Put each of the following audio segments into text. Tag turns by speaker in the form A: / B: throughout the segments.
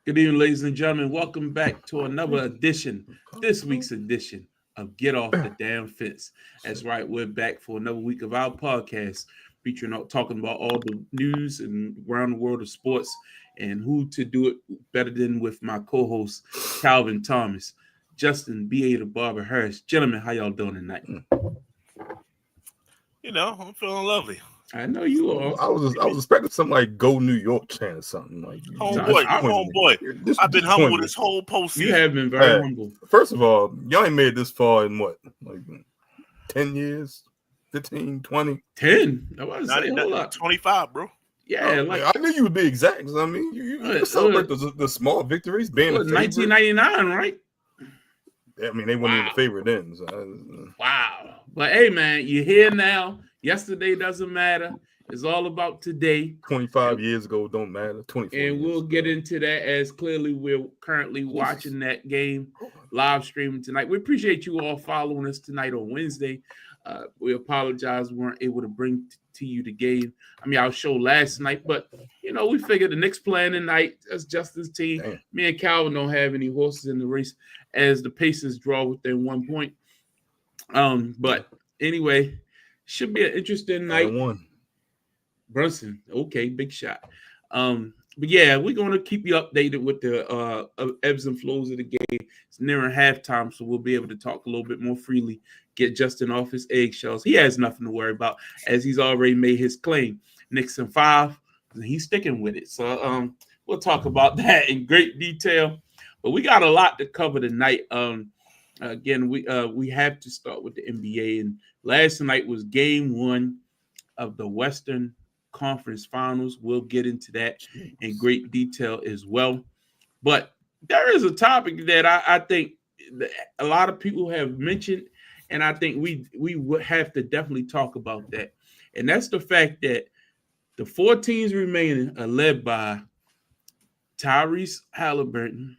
A: Good evening, ladies and gentlemen. Welcome back to another edition, this week's edition of Get Off the Damn Fence. That's right, we're back for another week of our podcast featuring talking about all the news and around the world of sports and who to do it better than with my co-host Calvin Thomas, Justin B.A. the Barber Harris. Gentlemen, how y'all doing tonight?
B: I'm feeling lovely.
A: I know you are.
C: I was expecting something like Go New York chant or something like.
B: Homeboy. I've been humble this whole postseason.
A: You have been very humble.
C: First of all, y'all ain't made this far in what, like 10 years, 15, 20?
A: 10? I was say, hold up.
B: 25, bro.
A: Yeah,
C: I knew you would be exact. I mean, you celebrate the small victories. Being
A: 1999, right?
C: I mean, they weren't even the favorite then. So
A: wow. But hey, man, you're here now. Yesterday doesn't matter. It's all about today.
C: 25 years ago don't matter. 24
A: and we'll get into that as clearly we're currently watching that game live streaming tonight. We appreciate you all following us tonight on Wednesday. We apologize we weren't able to bring to you the game. I mean, our show last night, but we figured the Knicks playing tonight. That's Justin's team. Damn. Me and Calvin don't have any horses in the race as the Pacers draw within 1 point. But anyway, should be an interesting night. Brunson, okay, big shot. But yeah, we're gonna keep you updated with the ebbs and flows of the game. It's nearing halftime, so we'll be able to talk a little bit more freely. Get Justin off his eggshells. He has nothing to worry about as he's already made his claim. Knicks in 5, and he's sticking with it. So we'll talk about that in great detail. But we got a lot to cover tonight. Again, we have to start with the NBA. And last night was game 1 of the Western Conference Finals. We'll get into that in great detail as well. But there is a topic that I think that a lot of people have mentioned, and I think we would have to definitely talk about that. And that's the fact that the 4 teams remaining are led by Tyrese Halliburton,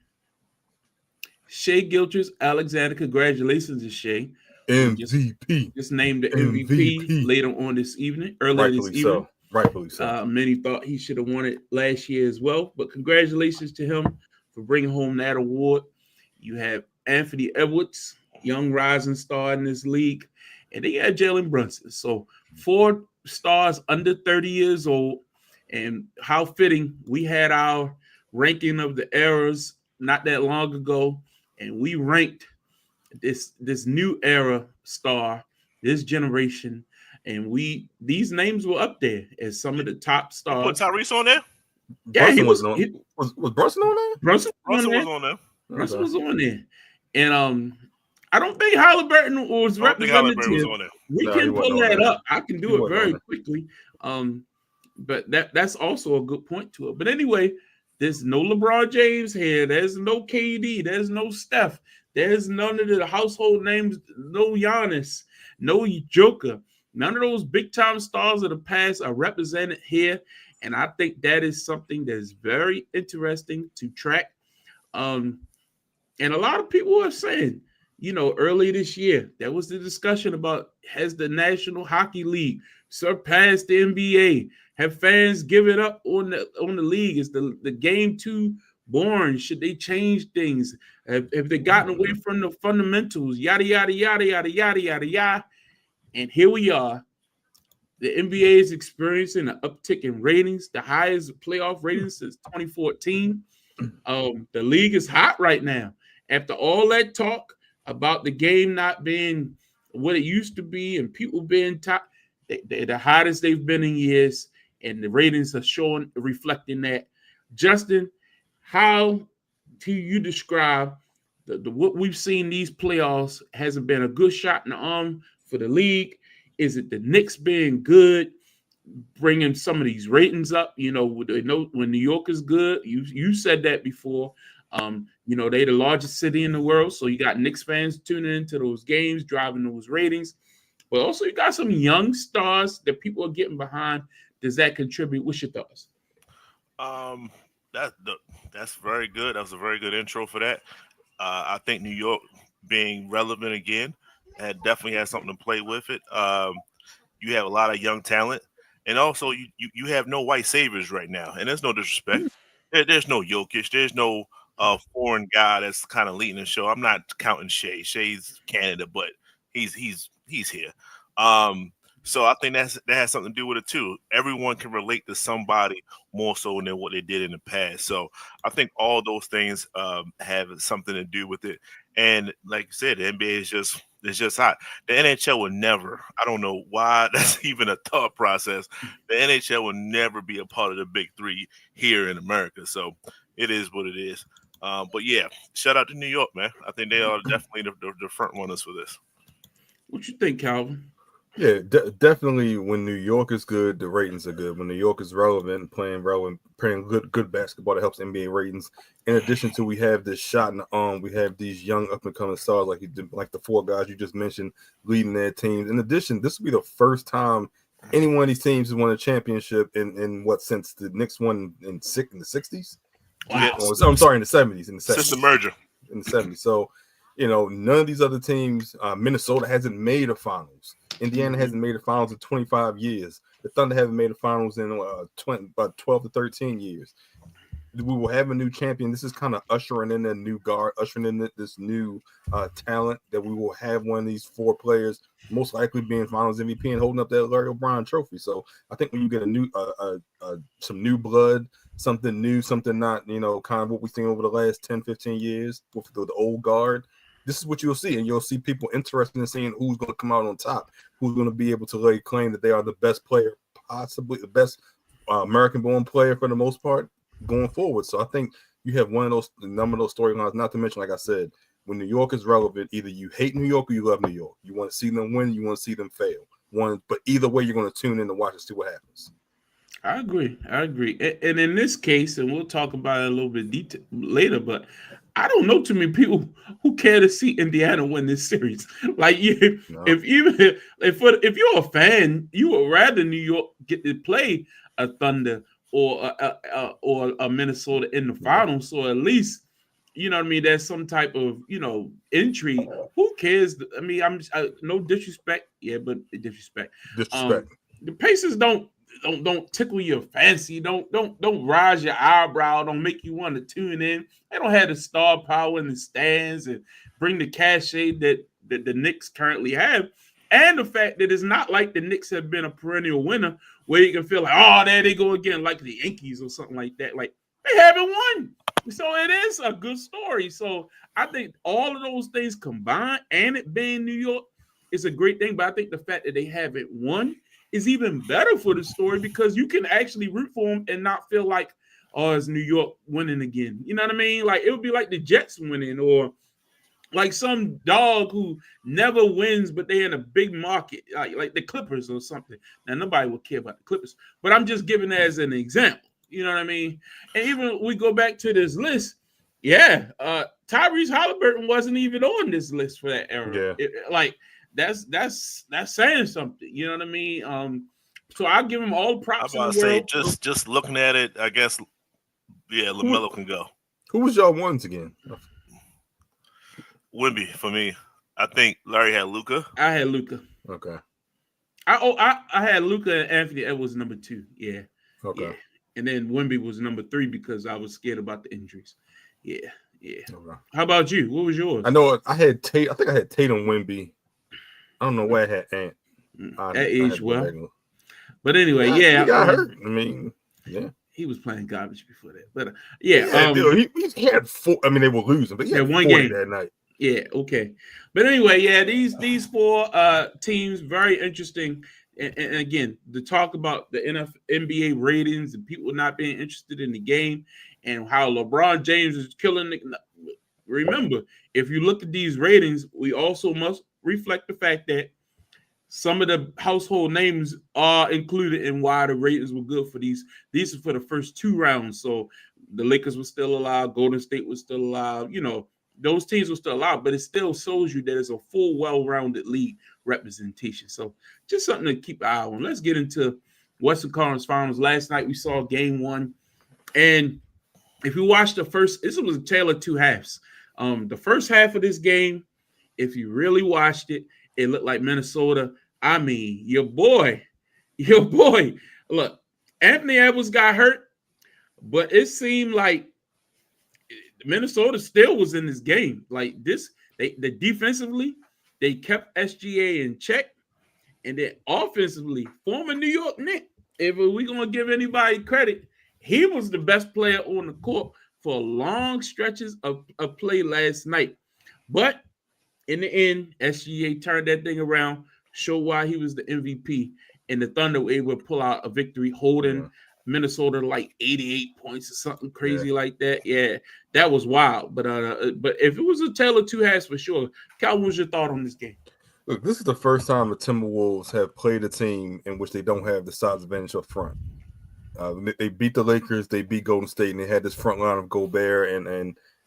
A: Shai Gilgeous-Alexander. Congratulations to Shai.
C: MVP.
A: Just named the MVP later on this evening, earlier this evening.
C: Rightfully so.
A: Many thought he should have won it last year as well, but congratulations to him for bringing home that award. You have Anthony Edwards, young rising star in this league, and they got Jalen Brunson. So 4 stars under 30 years old, and how fitting. We had our ranking of the eras not that long ago, and we ranked this new era star, this generation, and these names were up there as some of the top stars.
B: Put Tyrese on there?
A: Yeah,
C: was Brunson on there?
A: Brunson was on there. Brunson was on there. And I don't think Halliburton was represented. We can pull that up. I can do it very quickly. But that's also a good point to it. But anyway, there's no LeBron James here. There's no KD. There's no Steph. There's none of the household names. No Giannis. No Joker. None of those big-time stars of the past are represented here. And I think that is something that's very interesting to track. And a lot of people are saying, early this year, there was the discussion about, has the National Hockey League surpassed the NBA? Have fans given up on the league? Is the game too boring? Should they change things? Have they gotten away from the fundamentals? Yada, yada, yada, yada, yada, yada, yada. And here we are. The NBA is experiencing an uptick in ratings, the highest playoff ratings since 2014. The league is hot right now. After all that talk about the game not being what it used to be and people being top, they're the hottest they've been in years, and the ratings are reflecting that. Justin, how do you describe the what we've seen these playoffs? Hasn't been a good shot in the arm for the league. Is it the Knicks being good, bringing some of these ratings up? They know when New York is good. You said that before. They're the largest city in the world, so you got Knicks fans tuning into those games, driving those ratings. But also you got some young stars that people are getting behind. Does that contribute? What's your thoughts?
B: That's very good. That was a very good intro for that. I think New York being relevant again definitely has something to play with it. You have a lot of young talent, and also you have no white saviors right now, and there's no disrespect. There's no Jokic. There's no foreign guy that's kind of leading the show. I'm not counting Shea. Shea's Canada, but he's here. So I think that has something to do with it too. Everyone can relate to somebody more so than what they did in the past. So I think all those things have something to do with it. And like you said, the NBA is just hot. The NHL will never. I don't know why that's even a thought process. The NHL will never be a part of the Big Three here in America. So it is what it is. But yeah, shout out to New York, man. I think they are definitely the front runners for this.
A: What you think, Calvin?
C: Yeah, definitely. When New York is good, the ratings are good. When New York is relevant, playing good basketball, that helps NBA ratings. In addition to, we have this shot in the arm. We have these young up and coming stars like the four guys you just mentioned leading their teams. In addition, this will be the first time any one of these teams has won a championship in what, since the Knicks won in the 60s.
B: Wow.
C: I'm sorry, in the 70s.
B: Since the merger
C: in the 70s. So, none of these other teams. Minnesota hasn't made a finals. Indiana hasn't made the finals in 25 years. The Thunder haven't made the finals in about 12 to 13 years. We will have a new champion. This is kind of ushering in a new guard, ushering in this new talent that we will have one of these four players most likely being finals MVP and holding up that Larry O'Brien trophy. So I think when you get a new some new blood, something new, something not, kind of what we've seen over the last 10, 15 years with the old guard, this is what you'll see. And you'll see people interested in seeing who's going to come out on top, who's going to be able to lay claim that they are the best player, possibly the best American-born player for the most part going forward. So I think you have one of those, number of those storylines, not to mention, like I said, when New York is relevant, either you hate New York or you love New York. You want to see them win, you want to see them fail. But either way, you're going to tune in to watch and see what happens.
A: I agree. And in this case, and we'll talk about it a little bit later, but I don't know too many people who care to see Indiana win this series. Like, if you're a fan, you would rather New York get to play a Thunder or a Minnesota in the finals. So at least, you know what I mean, there's some type of, intrigue. Who cares? I mean, no disrespect. Yeah, but disrespect. The Pacers don't tickle your fancy. Don't rise your eyebrow. Don't make you want to tune in. They don't have the star power in the stands and bring the cachet that the Knicks currently have. And the fact that it's not like the Knicks have been a perennial winner where you can feel like, oh, there they go again, like the Yankees or something like that. Like, they haven't won. So it is a good story. So I think all of those things combined, and it being New York, is a great thing. But I think the fact that they haven't won is even better for the story, because you can actually root for them and not feel like, oh, it's New York winning again. You know what I mean? Like, it would be like the Jets winning, or like some dog who never wins, but they're in a big market, like the Clippers or something. Now, nobody will care about the Clippers, but I'm just giving that as an example. You know what I mean? And even we go back to this list, Tyrese Halliburton wasn't even on this list for that era.
C: Yeah.
A: That's saying something. You know what I mean? So I give him all the props.
B: I'm about to say, just looking at it, I guess, LaMelo can go.
C: Who was y'all ones again?
B: Wemby for me. I think Larry had Luka.
A: I had Luka.
C: Okay.
A: I had Luka and Anthony Edwards number 2. Yeah.
C: Okay.
A: Yeah. And then Wemby was number 3 because I was scared about the injuries. Yeah. Okay. How about you? What was yours?
C: I know I had Tate. I think I had Tatum, Wemby. I don't know where I had Ant.
A: That aged well. But anyway,
C: he got hurt. I mean, yeah.
A: He was playing garbage before that. But
C: he had 4. I mean, they were losing, but he had one game that night.
A: Yeah, okay. But anyway, these 4 teams, very interesting. And again, to talk about the NBA ratings and people not being interested in the game and how LeBron James is killing it. Remember, if you look at these ratings, we also must reflect the fact that some of the household names are included in why the ratings were good for these. These are for the first 2 rounds. So the Lakers were still alive. Golden State was still alive. Those teams were still alive, but it still shows you that it's a full, well-rounded league representation. So just something to keep an eye on. Let's get into Western Conference Finals. Last night we saw game 1. And if you watch this was a tale of 2 halves. The first half of this game, if you really watched it, it looked like Minnesota. I mean, your boy. Look, Anthony Edwards got hurt, but it seemed like Minnesota still was in this game. Like this, they defensively, they kept SGA in check, and then offensively, former New York Knicks, if we're gonna give anybody credit, he was the best player on the court for long stretches of play last night. But in the end, SGA turned that thing around, showed why he was the MVP, and the Thunder were able to pull out a victory, holding Minnesota like 88 points or something crazy like that. Yeah, that was wild. But if it was a tale of two halves for sure, Cal, what's your thought on this game?
C: Look, this is the first time the Timberwolves have played a team in which they don't have the size advantage up front. They beat the Lakers, they beat Golden State, and they had this front line of Gobert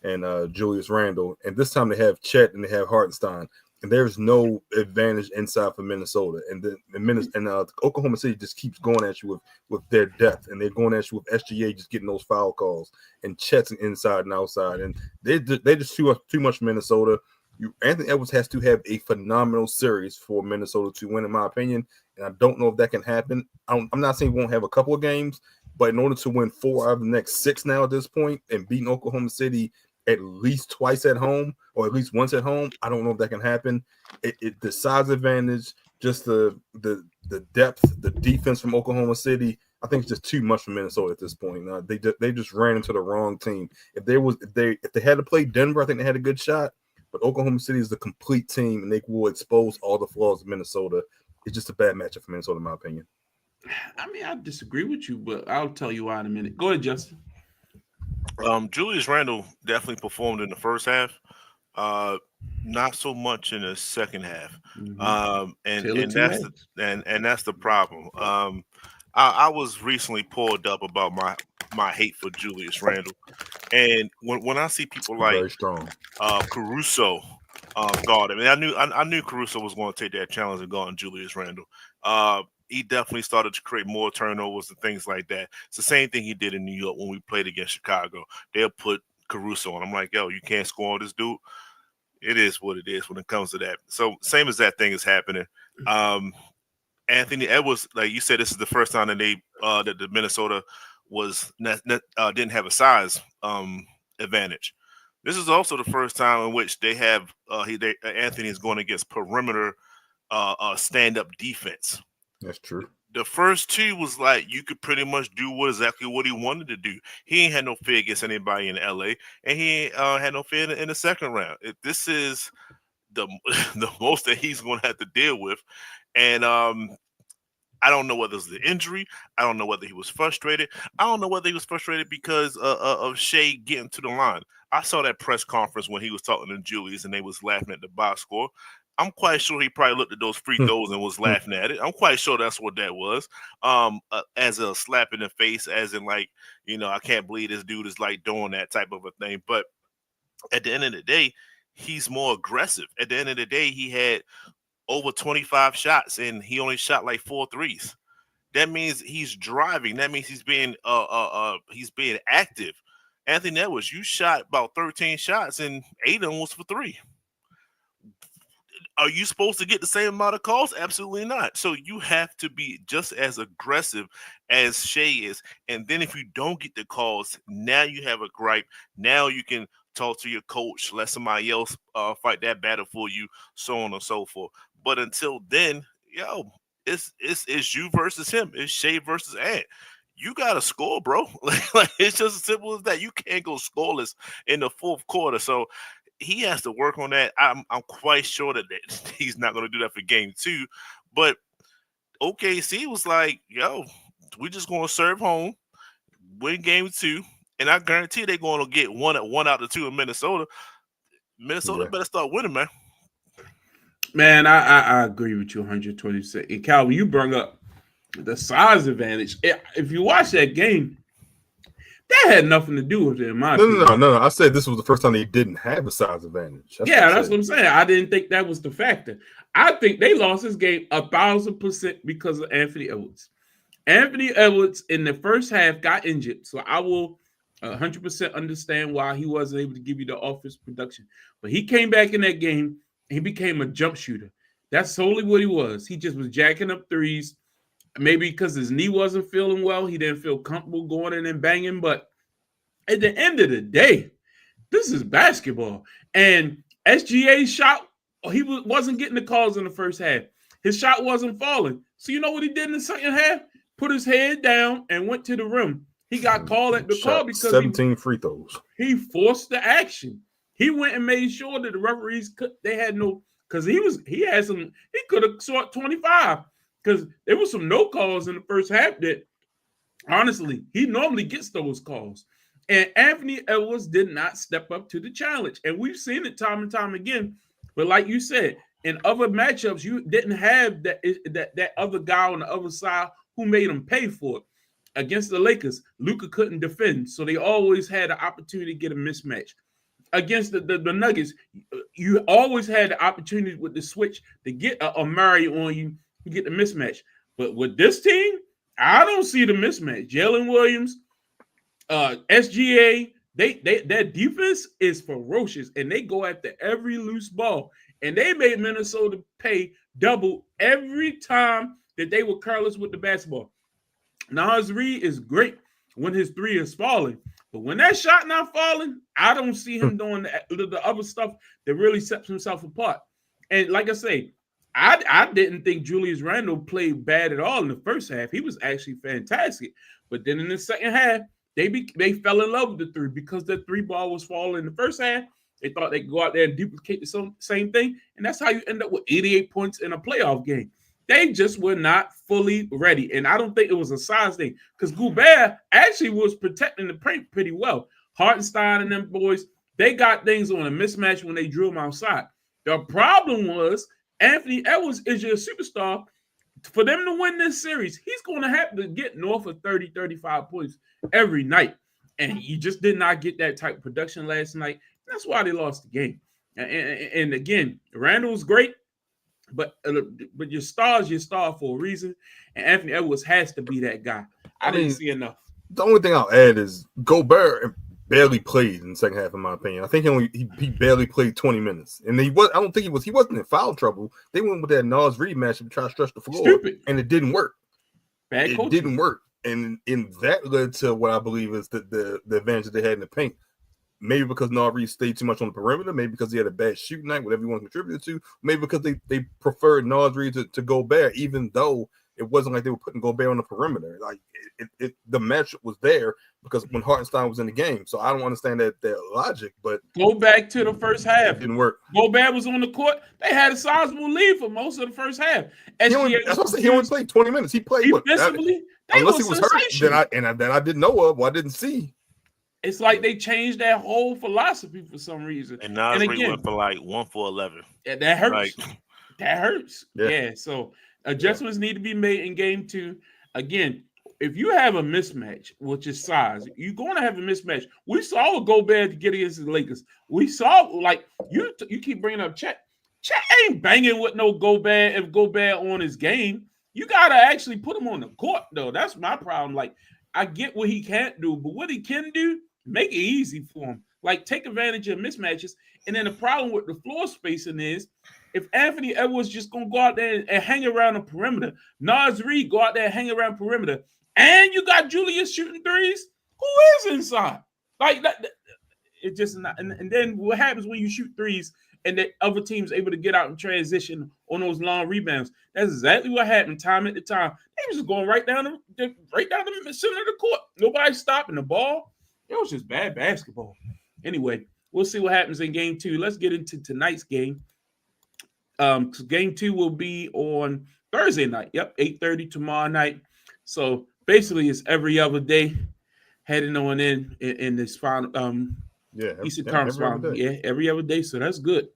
C: and Julius Randle. And this time they have Chet and they have Hartenstein. And there's no advantage inside for Minnesota. And Oklahoma City just keeps going at you with their depth. And they're going at you with SGA just getting those foul calls. And Chet's inside and outside. And they just too much Minnesota. Anthony Edwards has to have a phenomenal series for Minnesota to win, in my opinion. And I don't know if that can happen. I'm not saying we won't have a couple of games, but in order to win 4 out of the next 6 now at this point and beating Oklahoma City at least twice at home or at least once at home, I don't know if that can happen. The size advantage, just the depth, the defense from Oklahoma City, I think it's just too much for Minnesota at this point. They just ran into the wrong team. If they had to play Denver, I think they had a good shot. But Oklahoma City is the complete team, and they will expose all the flaws of Minnesota. It's just a bad matchup for Minnesota, in my opinion.
A: I mean, I disagree with you, but I'll tell you why in a minute. Go ahead, Justin.
B: Julius Randle definitely performed in the first half. Not so much in the second half. And that's the problem. I was recently pulled up about my hate for Julius Randle, and when I see people like Caruso guard him, and I knew Caruso was going to take that challenge and guard Julius Randle. He definitely started to create more turnovers and things like that. It's the same thing he did in New York when we played against Chicago. They'll put Caruso on. I'm like, yo, you can't score on this dude. It is what it is when it comes to that. So same as that thing is happening. Anthony Edwards, like you said, this is the first time that that the Minnesota didn't have a size advantage. This is also the first time in which they have Anthony is going against perimeter stand-up defense.
C: That's true.
B: The first 2 was like you could pretty much do exactly what he wanted to do. He ain't had no fear against anybody in LA, and he had no fear in the second round. This is the most that he's going to have to deal with, and I don't know whether it was the injury. I don't know whether he was frustrated. I don't know whether he was frustrated because of Shea getting to the line. I saw that press conference when he was talking to Julius, and they was laughing at the box score. I'm quite sure he probably looked at those free throws and was laughing at it. I'm quite sure that's what that was. As a slap in the face, as in like, I can't believe this dude is like doing that type of a thing. But at the end of the day, he's more aggressive. At the end of the day, he had over 25 shots and he only shot like 4 threes. That means he's driving. That means he's being active. Anthony Edwards, you shot about 13 shots and 8 of them was for 3. Are you supposed to get the same amount of calls? Absolutely not. So you have to be just as aggressive as Shea is. And then if you don't get the calls, now you have a gripe. Now you can talk to your coach, let somebody else fight that battle for you, so on and so forth. But until then, it's you versus him. It's Shea versus Ant. You got to score, bro. Like it's just as simple as that. You can't go scoreless in the fourth quarter. So he has to work on that. I'm quite sure that he's not going to do that for game 2. But OKC was like, yo, we're just going to serve home, win game 2, and I guarantee they're going to get one out of 2 in Minnesota. Minnesota better start winning, man.
A: Man, I agree with you 126. And Calvin, you brought up the size advantage. If you watch that game, that had nothing to do with it, in my opinion.
C: No. I said this was the first time they didn't have a size advantage.
A: That's what I'm saying. I didn't think that was the factor. I think they lost this game 1,000% because of Anthony Edwards. Anthony Edwards in the first half got injured, so I will 100% understand why he wasn't able to give you the offense production. But he came back in that game, and he became a jump shooter. That's solely what he was. He just was jacking up threes, Maybe because his knee wasn't feeling well, he didn't feel comfortable going in and banging. But at the end of the day, this is basketball. And SGA's shot, he wasn't getting the calls in the first half. His shot wasn't falling. So you know what he did in the second half? Put his head down and went to the rim. He got called at the call because
C: 17 free throws.
A: He forced the action. He went and made sure that the referees they had no, because he could have sought 25 because there was some no calls in the first half that honestly he normally gets those calls. And Anthony Edwards did not step up to the challenge. And we've seen it time and time again. But like you said, in other matchups, you didn't have that other guy on the other side who made him pay for it. Against the Lakers, Luka couldn't defend, so they always had an opportunity to get a mismatch. Against the Nuggets, you always had the opportunity with the switch to get a Murray on you to get the mismatch. But with this team, I don't see the mismatch. Jalen Williams, SGA, their defense is ferocious, and they go after every loose ball. And they made Minnesota pay double every time that they were careless with the basketball. Naz Reid is great when his three is falling, but when that shot not falling, I don't see him doing the other stuff that really sets himself apart. And like I say, I didn't think Julius Randle played bad at all in the first half. He was actually fantastic. But then in the second half, they fell in love with the three because the three ball was falling in the first half. They thought they could go out there and duplicate the same thing. And that's how you end up with 88 points in a playoff game. They just were not fully ready. And I don't think it was a size thing because Gobert actually was protecting the paint pretty well. Hartenstein and them boys, they got things on a mismatch when they drew them outside. The problem was Anthony Edwards is your superstar. For them to win this series, he's going to have to get north of 30, 35 points every night. And he just did not get that type of production last night. That's why they lost the game. And again, Randall's great, but your star for a reason. And Anthony Edwards has to be that guy. I didn't see enough.
C: The only thing I'll add is Gobert barely played in the second half, in my opinion. I think he barely played 20 minutes. And he wasn't in foul trouble. They went with that Naz Reid matchup to try to stretch the floor.
A: Stupid.
C: And it didn't work.
A: Bad coaching.
C: It didn't work. And that led to what I believe is the advantage that they had in the paint. Maybe because Naz Reid stayed too much on the perimeter. Maybe because he had a bad shooting night, whatever you want to contribute to. Maybe because they preferred Naz Reid to Gobert, even though it wasn't like they were putting Gobert on the perimeter. Like the matchup was there because when Hartenstein was in the game. So I don't understand that logic. But
A: go back to the first half.
C: It didn't work.
A: Gobert was on the court. They had a sizable lead for most of the first half.
C: He only played 20 minutes. He played
A: defensively.
C: Unless he was hurt, then I didn't know of, or I didn't see.
A: It's like they changed their whole philosophy for some reason.
B: And Naz Reid went for like 1 for 11.
A: Yeah, that hurts. That hurts. Yeah. So adjustments need to be made in game 2. Again, if you have a mismatch, which is size, you're going to have a mismatch. We saw Gobert get against the Lakers. We saw, like, you keep bringing up Chet. Chet ain't banging with no Gobert if Gobert on his game. You got to actually put him on the court, though. That's my problem. Like, I get what he can't do, but what he can do, make it easy for him. Like, take advantage of mismatches. And then the problem with the floor spacing is if Anthony Edwards just going to go out there and hang around the perimeter, Naz Reid go out there and hang around perimeter, and you got Julius shooting threes, who is inside? Like, that it just not. And then what happens when you shoot threes and the other team's able to get out and transition on those long rebounds? That's exactly what happened time at the time. They was just going right down the center of the court. Nobody stopping the ball. It was just bad basketball. Anyway, we'll see what happens in game 2. Let's get into tonight's game. Game 2 will be on Thursday night. Yep, 8:30 tomorrow night. So basically, it's every other day heading on in this final Eastern Conference final. Yeah, every other day. So that's good.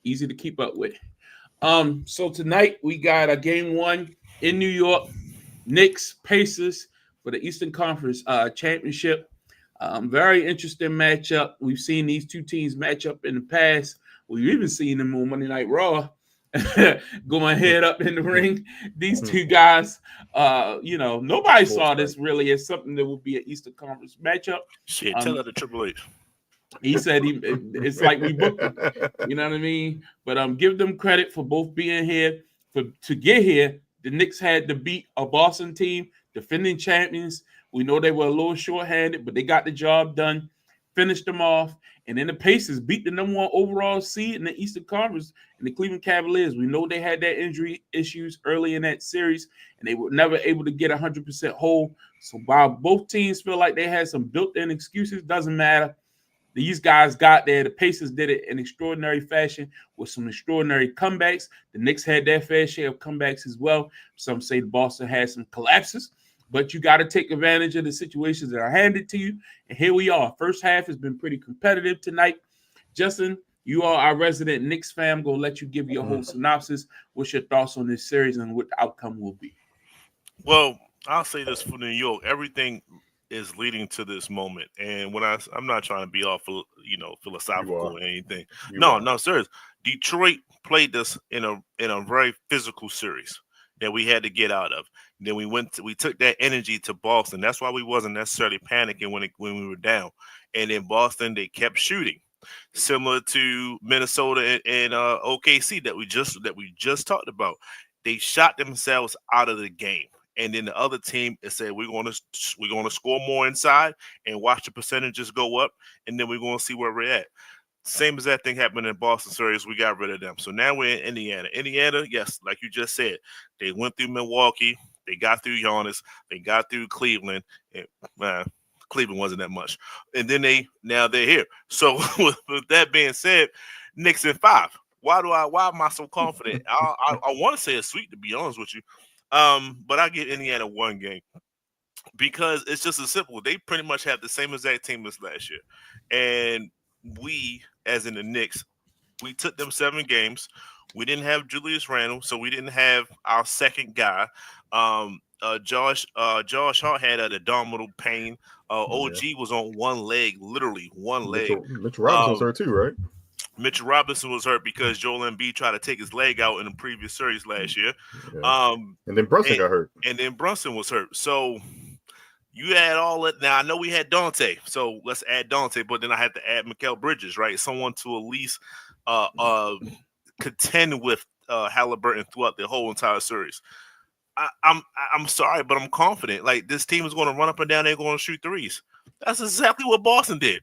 A: Easy to keep up with. So tonight we got a game 1 in New York. Knicks Pacers for the Eastern Conference championship. Very interesting matchup. We've seen these two teams match up in the past. We've even seen them on Monday Night Raw going head up in the ring. These two guys, nobody saw this really as something that would be an Eastern Conference matchup.
B: Shit, tell that to Triple H.
A: He said it's like we booked them. You know what I mean? But give them credit for both being here. To get here, the Knicks had to beat a Boston team, defending champions. We know they were a little short-handed, but they got the job done, finished them off. And then the Pacers beat the number 1 overall seed in the Eastern Conference and the Cleveland Cavaliers. We know they had their injury issues early in that series, and they were never able to get 100% whole. So while both teams feel like they had some built-in excuses, doesn't matter. These guys got there. The Pacers did it in extraordinary fashion with some extraordinary comebacks. The Knicks had their fair share of comebacks as well. Some say Boston had some collapses, but you got to take advantage of the situations that are handed to you. And here we are. First half has been pretty competitive tonight. Justin, you are our resident Knicks fan. I'm going to let you give your whole synopsis. What's your thoughts on this series and what the outcome will be?
B: Well, I'll say this for New York. Everything is leading to this moment. And when I'm not trying to be all philosophical or anything. No, serious. Detroit played this in a very physical series that we had to get out of. Then we took that energy to Boston. That's why we wasn't necessarily panicking when we were down. And in Boston, they kept shooting, similar to Minnesota and OKC that we just talked about. They shot themselves out of the game. And then the other team said we're going to score more inside and watch the percentages go up, and then we're going to see where we're at. Same as that thing happened in Boston series, we got rid of them. So now we're in Indiana. Indiana, yes, like you just said, they went through Milwaukee, they got through Giannis, they got through Cleveland. Cleveland wasn't that much, and then they're here. So with that being said, Knicks in 5. Why am I so confident? I want to say it's sweet, to be honest with you. But I give Indiana 1 game because it's just as simple. They pretty much have the same exact team as last year. And we, as in the Knicks, we took them 7 games. We didn't have Julius Randle, so we didn't have our second guy. Josh Hart had an abdominal pain. OG was on one leg, literally one leg.
C: Mitchell Robinson was hurt too, right?
B: Mitchell Robinson was hurt because Joel Embiid tried to take his leg out in the previous series last year. Yeah.
C: And then Brunson got hurt.
B: And then Brunson was hurt. So you add all that. Now, I know we had Dante, so let's add Dante, but then I had to add Mikal Bridges, right? Someone to at least contend with Halliburton throughout the whole entire series. I'm sorry, but I'm confident. Like, this team is going to run up and down. They're going to shoot threes. That's exactly what Boston did.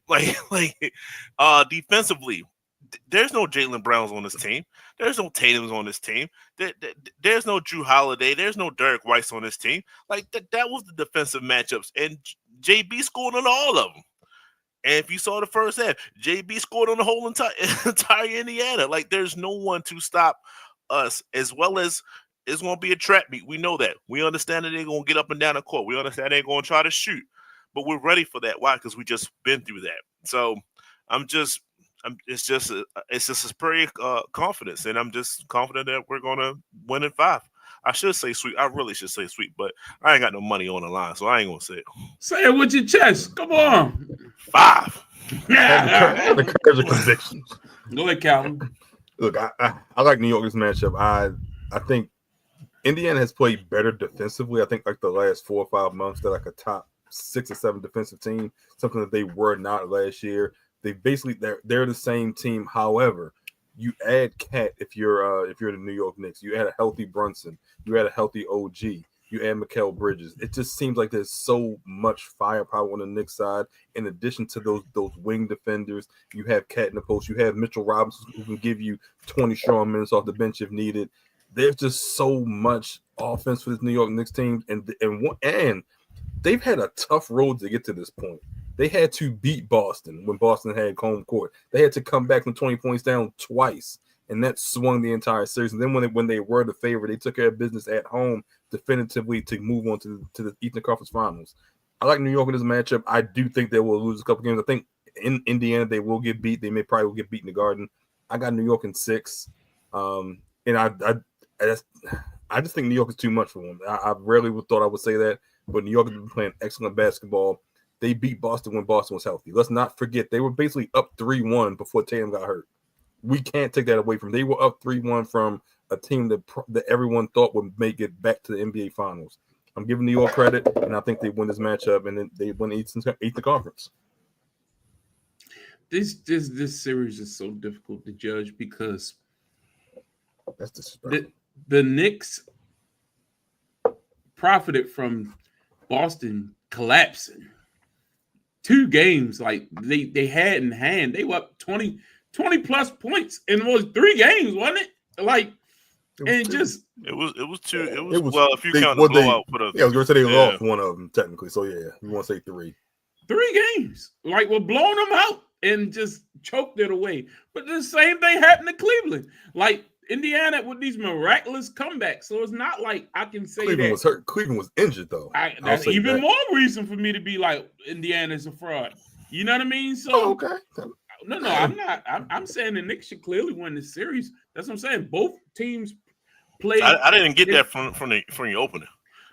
B: Defensively, there's no Jaylen Browns on this team. There's no Tatum's on this team. There's no Drew Holiday. There's no Derek White on this team. Like, that was the defensive matchups. And JB scored on all of them. And if you saw the first half, JB scored on the whole entire Indiana. Like, there's no one to stop us, as well as it's going to be a trap meet. We know that. We understand that they're going to get up and down the court. We understand they're going to try to shoot. But we're ready for that. Why? Because we just been through that. So it's just a pretty confidence, and I'm just confident that we're gonna win in 5. I should say sweet. I really should say sweet, but I ain't got no money on the line, so I ain't gonna say it.
A: Say it with your chest. Come on.
B: 5.
C: Yeah. The courage of convictions.
A: Go ahead, Calvin.
C: Look, I like New York this matchup. I think Indiana has played better defensively. I think like the last 4 or 5 months, they're like a top 6 or 7 defensive team, something that they were not last year. They're the same team. However, you add Cat if you're the New York Knicks. You add a healthy Brunson. You add a healthy OG. You add Mikal Bridges. It just seems like there's so much firepower on the Knicks side. In addition to those wing defenders, you have Cat in the post. You have Mitchell Robinson who can give you 20 strong minutes off the bench if needed. There's just so much offense for this New York Knicks team, and they've had a tough road to get to this point. They had to beat Boston when Boston had home court. They had to come back from 20 points down twice, and that swung the entire series. And then when they were the favorite, they took care of business at home definitively to move on to the Eastern Conference Finals. I like New York in this matchup. I do think they will lose a couple games. I think in Indiana they will get beat. They probably will get beat in the Garden. I got New York in 6, and I just think New York is too much for them. I rarely thought I would say that, but New York has been playing excellent basketball. They beat Boston when Boston was healthy. Let's not forget they were basically up 3-1 before Tatum got hurt. We can't take that away from them. They were up 3-1 from a team that everyone thought would make it back to the NBA Finals. I'm giving New York credit, and I think they win this matchup, and then they win the Eastern Conference.
A: This series is so difficult to judge because
C: that's disrespectful.
A: The Knicks profited from Boston collapsing. 2 games like they had in hand. They were up 20 plus points in those 3 games, wasn't it? Like, and just
B: it was well, if you count the blowout for the
C: I was gonna say they lost one of them technically. So yeah, you want to say 3
A: games. Like, we're blowing them out and just choked it away. But the same thing happened to Cleveland. Like, Indiana with these miraculous comebacks. So it's not like I can say
C: Cleveland was hurt. Cleveland was injured though.
A: That's even more reason for me to be like, Indiana's a fraud. You know what I mean? So
C: okay.
A: No, I'm not. I'm saying the Knicks should clearly win the series. That's what I'm saying. Both teams played.
B: I didn't get that from your opener.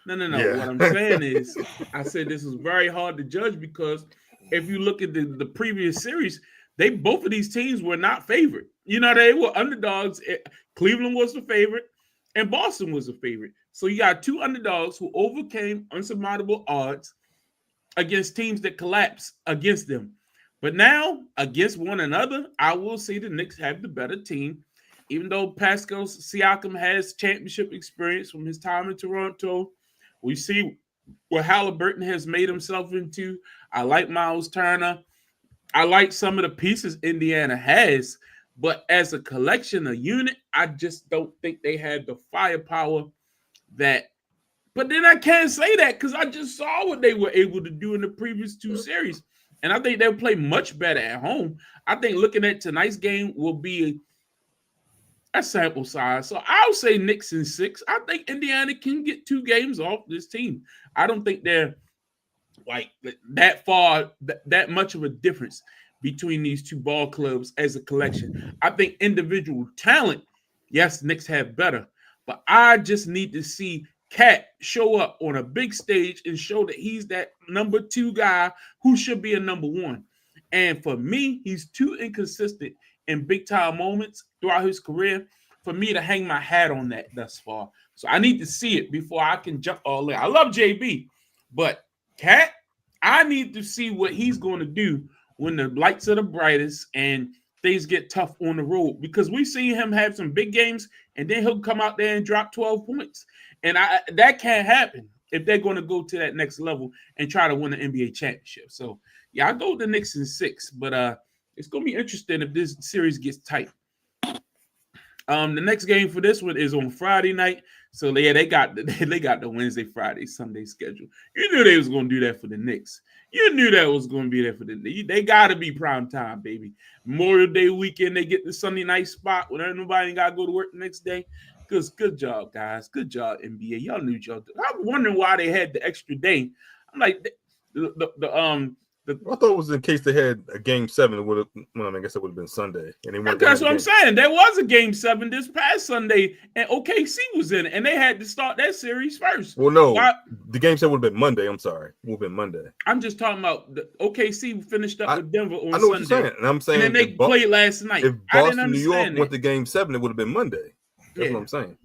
A: No. Yeah. What I'm saying is, I said this was very hard to judge because if you look at the previous series, both of these teams were not favored. You know, they were underdogs. Cleveland was the favorite, and Boston was the favorite. So you got 2 underdogs who overcame unsurmountable odds against teams that collapsed against them. But now, against one another, I will say the Knicks have the better team. Even though Pascal Siakam has championship experience from his time in Toronto, we see what Halliburton has made himself into. I like Miles Turner. I like some of the pieces Indiana has, but as a collection, a unit, I just don't think they had the firepower that. But then I can't say that because I just saw what they were able to do in the previous 2 series. And I think they'll play much better at home. I think looking at tonight's game will be a sample size. So I'll say Knicks in 6. I think Indiana can get 2 games off this team. I don't think they're like that far, that much of a difference between these 2 ball clubs as a collection. I think individual talent, yes, Knicks have better. But I just need to see Cat show up on a big stage and show that he's that number 2 guy who should be a number 1. And for me, he's too inconsistent in big time moments throughout his career for me to hang my hat on that thus far. So I need to see it before I can jump all in. I love JB, but Cat, I need to see what he's going to do when the lights are the brightest and things get tough on the road, because we've seen him have some big games and then he'll come out there and drop 12 points. And that can't happen if they're going to go to that next level and try to win the NBA championship. So, yeah, I go with the Knicks in 6, but it's going to be interesting if this series gets tight. The next game for this one is on Friday night. So, yeah, they got the Wednesday, Friday, Sunday schedule. You knew they was going to do that for the Knicks. You knew that was going to be there for the Knicks. They got to be prime time, baby. Memorial Day weekend, they get the Sunday night spot when nobody got to go to work the next day. Good job, guys. Good job, NBA. Y'all knew y'all. I'm wondering why they had the extra day. I'm like,
C: I thought it was in case they had a game 7. It would have. Well, I guess it would have been Sunday. And
A: that's what I'm saying. There was a game 7 this past Sunday, and OKC was in it, and they had to start that series first.
C: Well, no, the game 7 would have been Monday. I'm sorry, it would have been Monday.
A: I'm just talking about the OKC finished up with Denver on Sunday.
C: I know what you're saying, and I'm saying
A: and then they played last night.
C: If Boston, New York went to game 7, it would have been Monday. That's what I'm saying.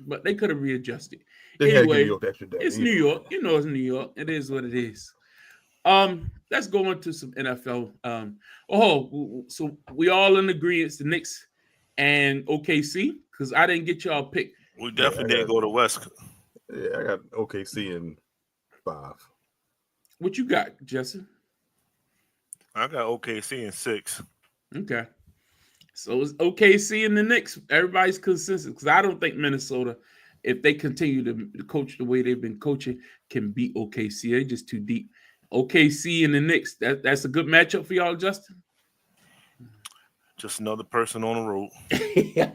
A: But they could have readjusted.
C: They had to give New York extra day.
A: It's New York. You know it's New York. It is what it is. Let's go into some NFL. So we all in agreement, the Knicks and OKC, because I didn't get y'all pick.
B: We definitely didn't go to West.
C: Yeah, I got OKC in 5.
A: What you got, Jesse?
B: I got OKC in 6.
A: Okay. So it's OKC and the Knicks. Everybody's consensus, because I don't think Minnesota, if they continue to coach the way they've been coaching, can beat OKC. They're just too deep. OKC and the Knicks. That's a good matchup for y'all, Justin.
B: Just another person on the road.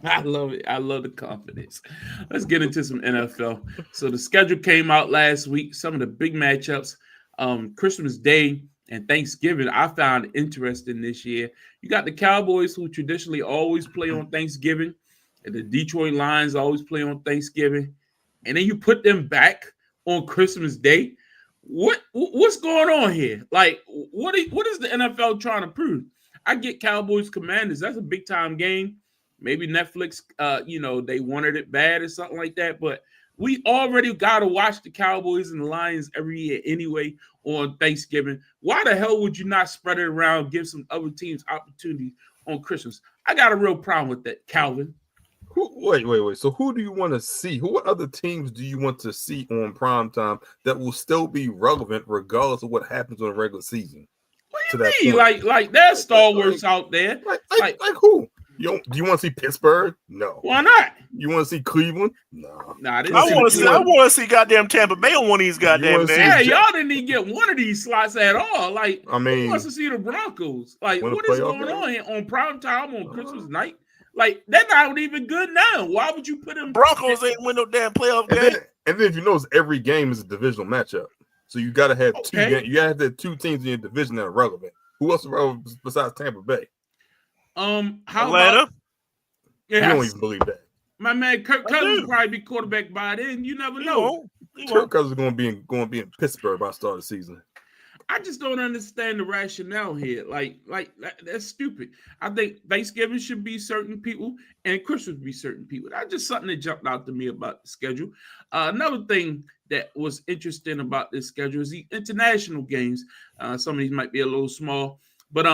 A: I love it. I love the confidence. Let's get into some NFL. So the schedule came out last week. Some of the big matchups. Christmas Day and Thanksgiving, I found interesting this year. You got the Cowboys, who traditionally always play on Thanksgiving, and the Detroit Lions always play on Thanksgiving, and then you put them back on Christmas Day. What's going on here? Like, what is the NFL trying to prove? I get Cowboys Commanders. That's a big time game. Maybe Netflix, they wanted it bad or something like that. But we already got to watch the Cowboys and the Lions every year anyway on Thanksgiving. Why the hell would you not spread it around, give some other teams opportunity on Christmas? I got a real problem with that, Calvin.
C: Wait. So who do you want to see? What other teams do you want to see on primetime that will still be relevant regardless of what happens in the regular season?
A: What do you mean? Like there's stalwarts out there.
C: Like who? Do you want to see Pittsburgh? No.
A: Why not?
C: You want to see Cleveland? No.
B: I want to see goddamn Tampa Bay on one of these goddamn days.
A: Yeah, y'all didn't even get one of these slots at all. Like,
C: I mean,
A: who wants to see the Broncos? Like, what is going on here on prime time on Christmas night? Like, they're not even good now. Why would you put them?
B: Broncos ain't win no damn playoff game.
C: And then if you notice, every game is a divisional matchup. So you got to have two games. You got to have two teams in your division that are relevant. Who else is relevant besides Tampa Bay?
A: How
B: Atlanta?
C: You don't even believe that.
A: My man Kirk Cousins will probably be quarterback by then. You never know.
C: Kirk Cousins is going to be in Pittsburgh by the start of the season.
A: I just don't understand the rationale here. Like that's stupid. I think Thanksgiving should be certain people and Christmas be certain people. That's just something that jumped out to me about the schedule. Another thing that was interesting about this schedule is the international games. Some of these might be a little small, but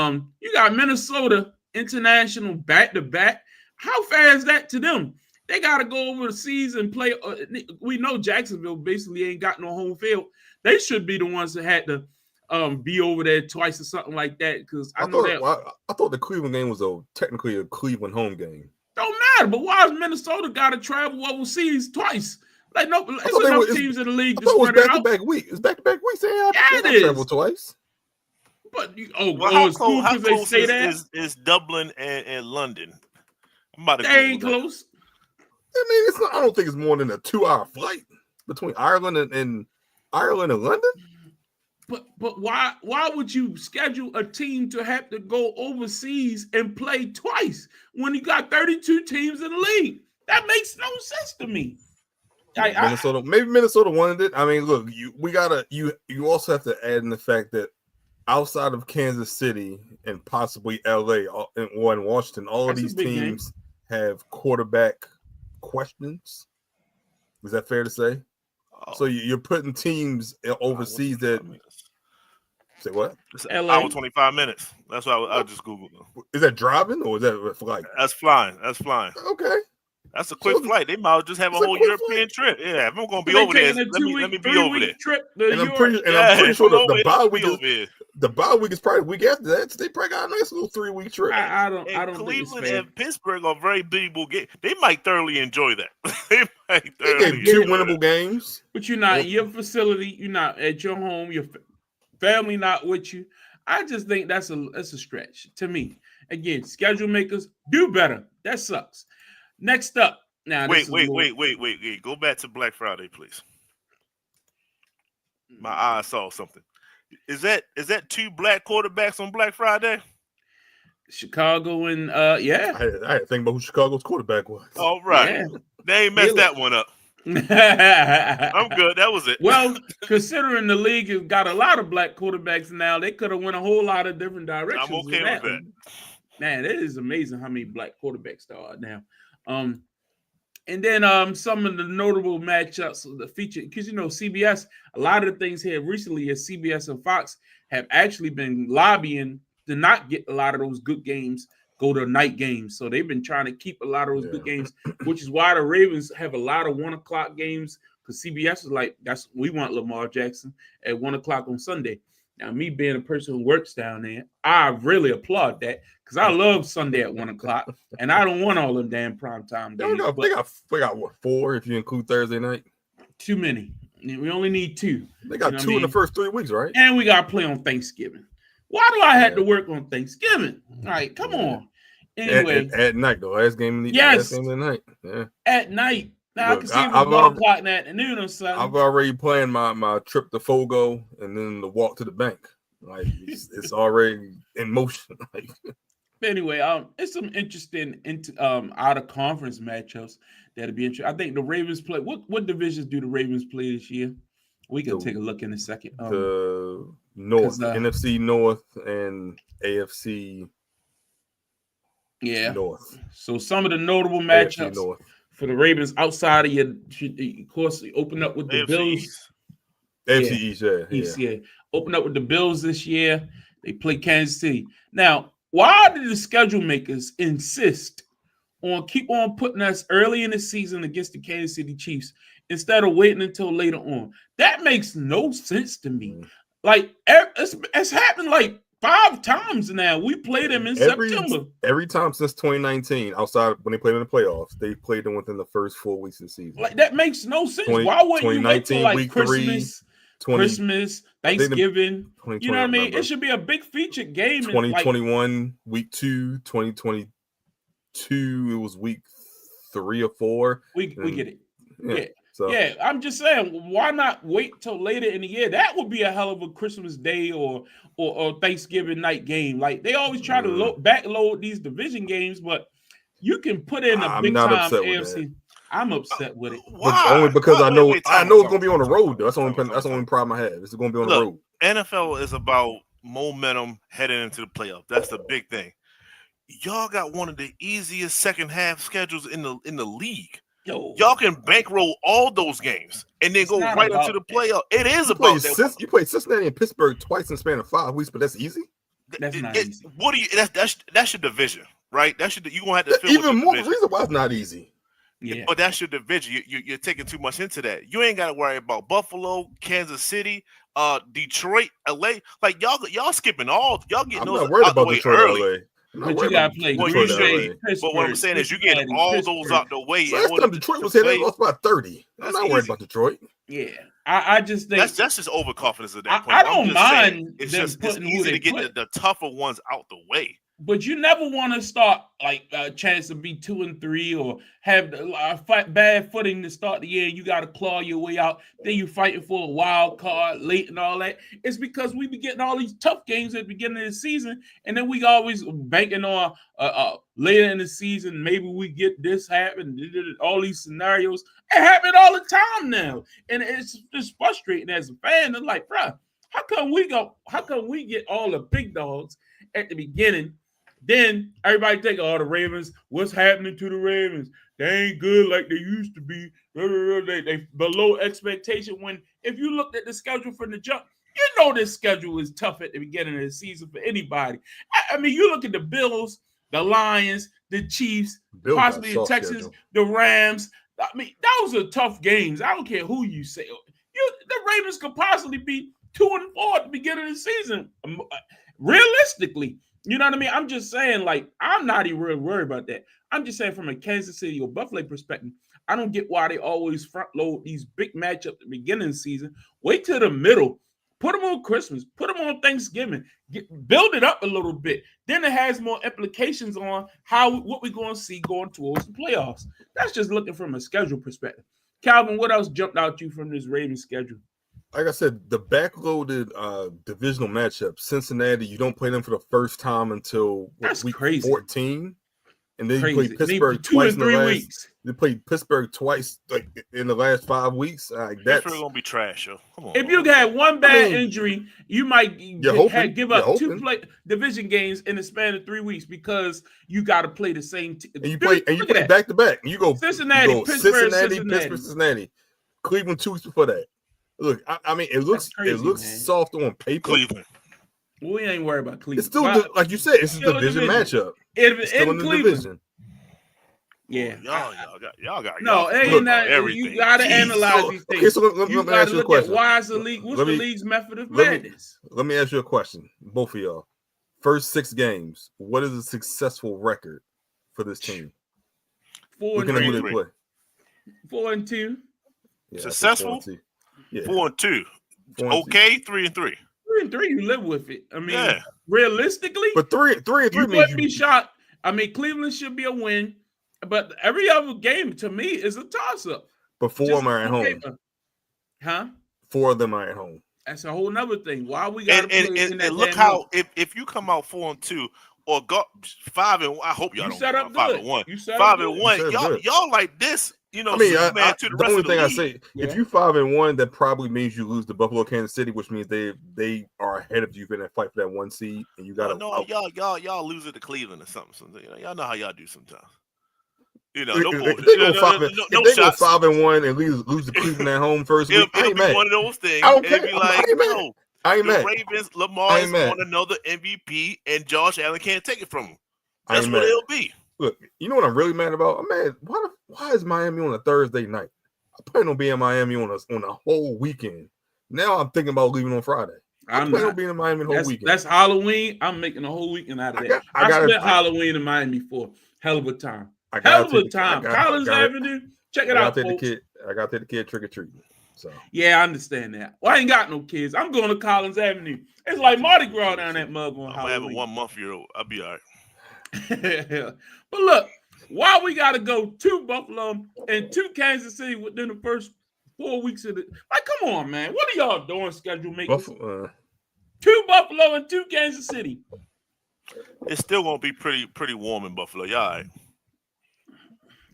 A: you got Minnesota international back-to-back. How fair is that to them? They got to go overseas and play. We know Jacksonville basically ain't got no home field. They should be the ones that had to be over there twice or something like that. Because I
C: thought the Cleveland game was technically a Cleveland home game.
A: Don't matter, but why has Minnesota got to travel overseas twice? Like no, there's enough teams in the league to spread it out.
C: Back-to-back week. It's back-to-back weeks.
A: It is.
C: Travel twice.
A: But
B: how close is Dublin and London?
A: They ain't close.
C: I mean, I don't think it's more than a 2-hour flight between Ireland and London.
A: But why would you schedule a team to have to go overseas and play twice when you got 32 teams in the league? That makes no sense to me.
C: Maybe Minnesota wanted it. I mean, look, you also have to add in the fact that outside of Kansas City and possibly LA or in Washington, all of these teams have quarterback questions. Is that fair to say? So you're putting teams overseas that say what?
B: It's hour 25 minutes. That's what I just Googled.
C: Is that driving or is that flight?
B: That's flying.
C: Okay.
B: That's a quick flight. They might just have a whole European trip. Yeah, if I'm going to be over there, let me be over there.
C: And I'm pretty sure the bye week is probably the week after that. So they probably got a nice little 3-week trip.
A: I don't
B: Cleveland and Pittsburgh are very biddable games. They might thoroughly enjoy that.
C: They get 2 winnable games.
A: But you're not in your facility. You're not at your home. Your family not with you. I just think that's a stretch to me. Again, schedule makers do better. That sucks. Next up. Now,
B: wait. Go back to Black Friday, please. My eye saw something. Is that 2 black quarterbacks on Black Friday?
A: Chicago and yeah.
C: I had to think about who Chicago's quarterback was.
B: All right. Yeah. They ain't messed that one up. I'm good. That was it.
A: Well, considering the league has got a lot of black quarterbacks now, they could have went a whole lot of different directions.
B: I'm okay with that.
A: Man, it is amazing how many black quarterbacks there are now. And then some of the notable matchups, the feature, because CBS, a lot of the things here recently is CBS and Fox have actually been lobbying to not get a lot of those good games go to night games. So they've been trying to keep a lot of those good games, which is why the Ravens have a lot of 1:00 games, because CBS is like, we want Lamar Jackson at 1:00 on Sunday. Now, me being a person who works down there, I really applaud that because I love Sunday at 1:00, and I don't want all them damn primetime games.
C: They got what, 4 if you include Thursday night?
A: Too many. We only need 2.
C: They got 2 in the first 3 weeks, right?
A: And we got to play on Thanksgiving. Why do I have to work on Thanksgiving? All right, come on. Anyway,
C: at night though, last game of the night. Yeah, at night.
A: Now look, I can see it was 1 o'clock in the afternoon or something.
C: I've already planned my trip to Fogo and then the walk to the bank. Like it's already in motion.
A: Anyway, it's some interesting out of conference matchups that'll be interesting. I think the Ravens play. What divisions do the Ravens play this year? We can take a look in a second.
C: The North, NFC North, and AFC.
A: Yeah.
C: North.
A: So some of the notable matchups for the Ravens outside of of course, open up with the Bills.
C: AFC
A: East, yeah. Open up with the Bills this year. They play Kansas City. Now, why did the schedule makers insist keep on putting us early in the season against the Kansas City Chiefs instead of waiting until later on. That makes no sense to me. Like it's happened like 5 times now. We played them in September.
C: Every time since 2019, outside when they played in the playoffs, they played them within the first 4 weeks of the season.
A: Like that makes no sense. Why wouldn't you wait till like Christmas, Thanksgiving? You know what I mean? It should be a big featured game.
C: 2021 week 2, 2022 it was week 3 or 4.
A: We get it. Yeah. So. Yeah, I'm just saying, why not wait till later in the year? That would be a hell of a Christmas Day or Thanksgiving night game. Like they always try to backload these division games, but you can put in a big time AFC. I'm upset with it.
C: Why? Only because I know it's going to be on the road. Though. That's the only problem I have. It's going to be on the road.
B: NFL is about momentum heading into the playoff. That's the big thing. Y'all got one of the easiest second half schedules in the league. Y'all can bankroll all those games and then go right into the playoff. It is about that.
C: You played Cincinnati and Pittsburgh twice in the span of 5 weeks, but that's easy.
A: That's not easy.
B: What do you? That's your division, right? You gonna have to fill
C: even more. The reason why it's not easy.
B: Yeah, but that's your division. You're taking too much into that. You ain't got to worry about Buffalo, Kansas City, Detroit, LA. Like y'all skipping all. Y'all getting those out the way
C: Detroit,
B: early.
C: LA.
A: But you got to play.
B: But what I'm saying is, you getting all those out the way.
C: Last time Detroit was here, they lost by 30. I'm not worried about Detroit.
A: Yeah, I just think
B: that's just overconfidence at that point.
A: I don't mind.
B: It's easy to get the tougher ones out the way.
A: But you never want to start like a chance to be 2-3 or have bad footing to start the year. You got to claw your way out. Then you're fighting for a wild card late and all that. It's because we be getting all these tough games at the beginning of the season, and then we always banking on later in the season. Maybe we get this happen. All these scenarios. It happen all the time now, and it's just frustrating as a fan. It's like, bro, how come we get all the big dogs at the beginning? Then everybody think, the Ravens, what's happening to the Ravens? They ain't good like they used to be. They below expectation. When if you looked at the schedule from the jump, you know this schedule is tough at the beginning of the season for anybody. I mean, you look at the Bills, the Lions, the Chiefs, possibly the Texans, schedule. The Rams. I mean, those are tough games. I don't care who you say. The Ravens could possibly be 2-4 at the beginning of the season. Realistically. You know what I mean? I'm just saying, like, I'm not even really worried about that. I'm just saying from a Kansas City or Buffalo perspective, I don't get why they always front load these big matchups at the beginning of the season. Wait till the middle. Put them on Christmas. Put them on Thanksgiving. Build it up a little bit. Then it has more implications on what we're going to see going towards the playoffs. That's just looking from a schedule perspective. Calvin, what else jumped out to you from this Ravens schedule?
C: Like I said, the backloaded divisional matchup, Cincinnati, you don't play them for the first time until week 14. And then you play Pittsburgh twice in the last weeks. You played Pittsburgh twice like in the last 5 weeks. That's
B: gonna be trash, yo. Come on.
A: If you had one bad injury, you might give up 2 division games in the span of 3 weeks because you got to play the same team.
C: And you play back to back. You go
A: Cincinnati, Pittsburgh,
C: Cincinnati. Cleveland 2 weeks before that. Look, I mean, it looks soft on paper.
B: Cleveland.
A: We ain't worried about Cleveland.
C: It's still like you said, it's a division matchup.
A: It's still in the division. Yeah,
B: y'all got
A: no. Everything. You got to analyze these things.
C: Okay, so let me ask you a question.
A: Why is the league? What's the league's method of madness?
C: Let me ask you a question, both of y'all. First 6 games, what is a successful record for this team?
A: 4-2.
B: 4-2.
C: Yeah,
B: successful. 4-2. Okay, 3-3.
A: 3-3, you live with it. I mean, realistically,
C: but 3-3
A: you wouldn't be shocked. I mean, Cleveland should be a win, but every other game to me is a toss-up.
C: But 4 of them are at home.
A: Huh?
C: 4 of them are at home.
A: That's a whole nother thing. Why we got
B: and look how if you come out 4-2 or go 5-1, I hope y'all don't
A: set up 5-1.
B: You 5-1. Y'all like this. You know,
C: I mean, the only thing I say, if you 5-1, that probably means you lose to Buffalo, Kansas City, which means they are ahead of you in that fight for that 1 seed, and you got to.
B: Y'all lose it to Cleveland or something. You know, y'all know how y'all do sometimes. You know,
C: if they go 5-1 and lose to Cleveland at home first week, I ain't mad.
B: One of those things.
C: I don't care. I ain't mad.
B: The Ravens, Lamar is going to know the MVP, and Josh Allen can't take it from him. That's what it'll be.
C: Look, you know what I'm really mad about? I'm mad. Why is Miami on a Thursday night? I plan on being in Miami on a whole weekend. Now I'm thinking about leaving on Friday. I plan on being in Miami the whole weekend.
A: That's Halloween. I'm making a whole weekend out of that. I spent Halloween in Miami for hell of a time. Collins Avenue. Check it out, folks.
C: I got to the kid trick or treating. So
A: yeah, I understand that. Well, I ain't got no kids. I'm going to Collins Avenue. It's like Mardi Gras down that mug on Halloween.
B: I'm having 1 month year old. I'll be all
A: right. But look, why we got to go to Buffalo and to Kansas City within the first 4 weeks of the come on, man. What are y'all doing schedule making? To Buffalo and to Kansas City.
B: It's still gonna be pretty warm in Buffalo. Y'all all right.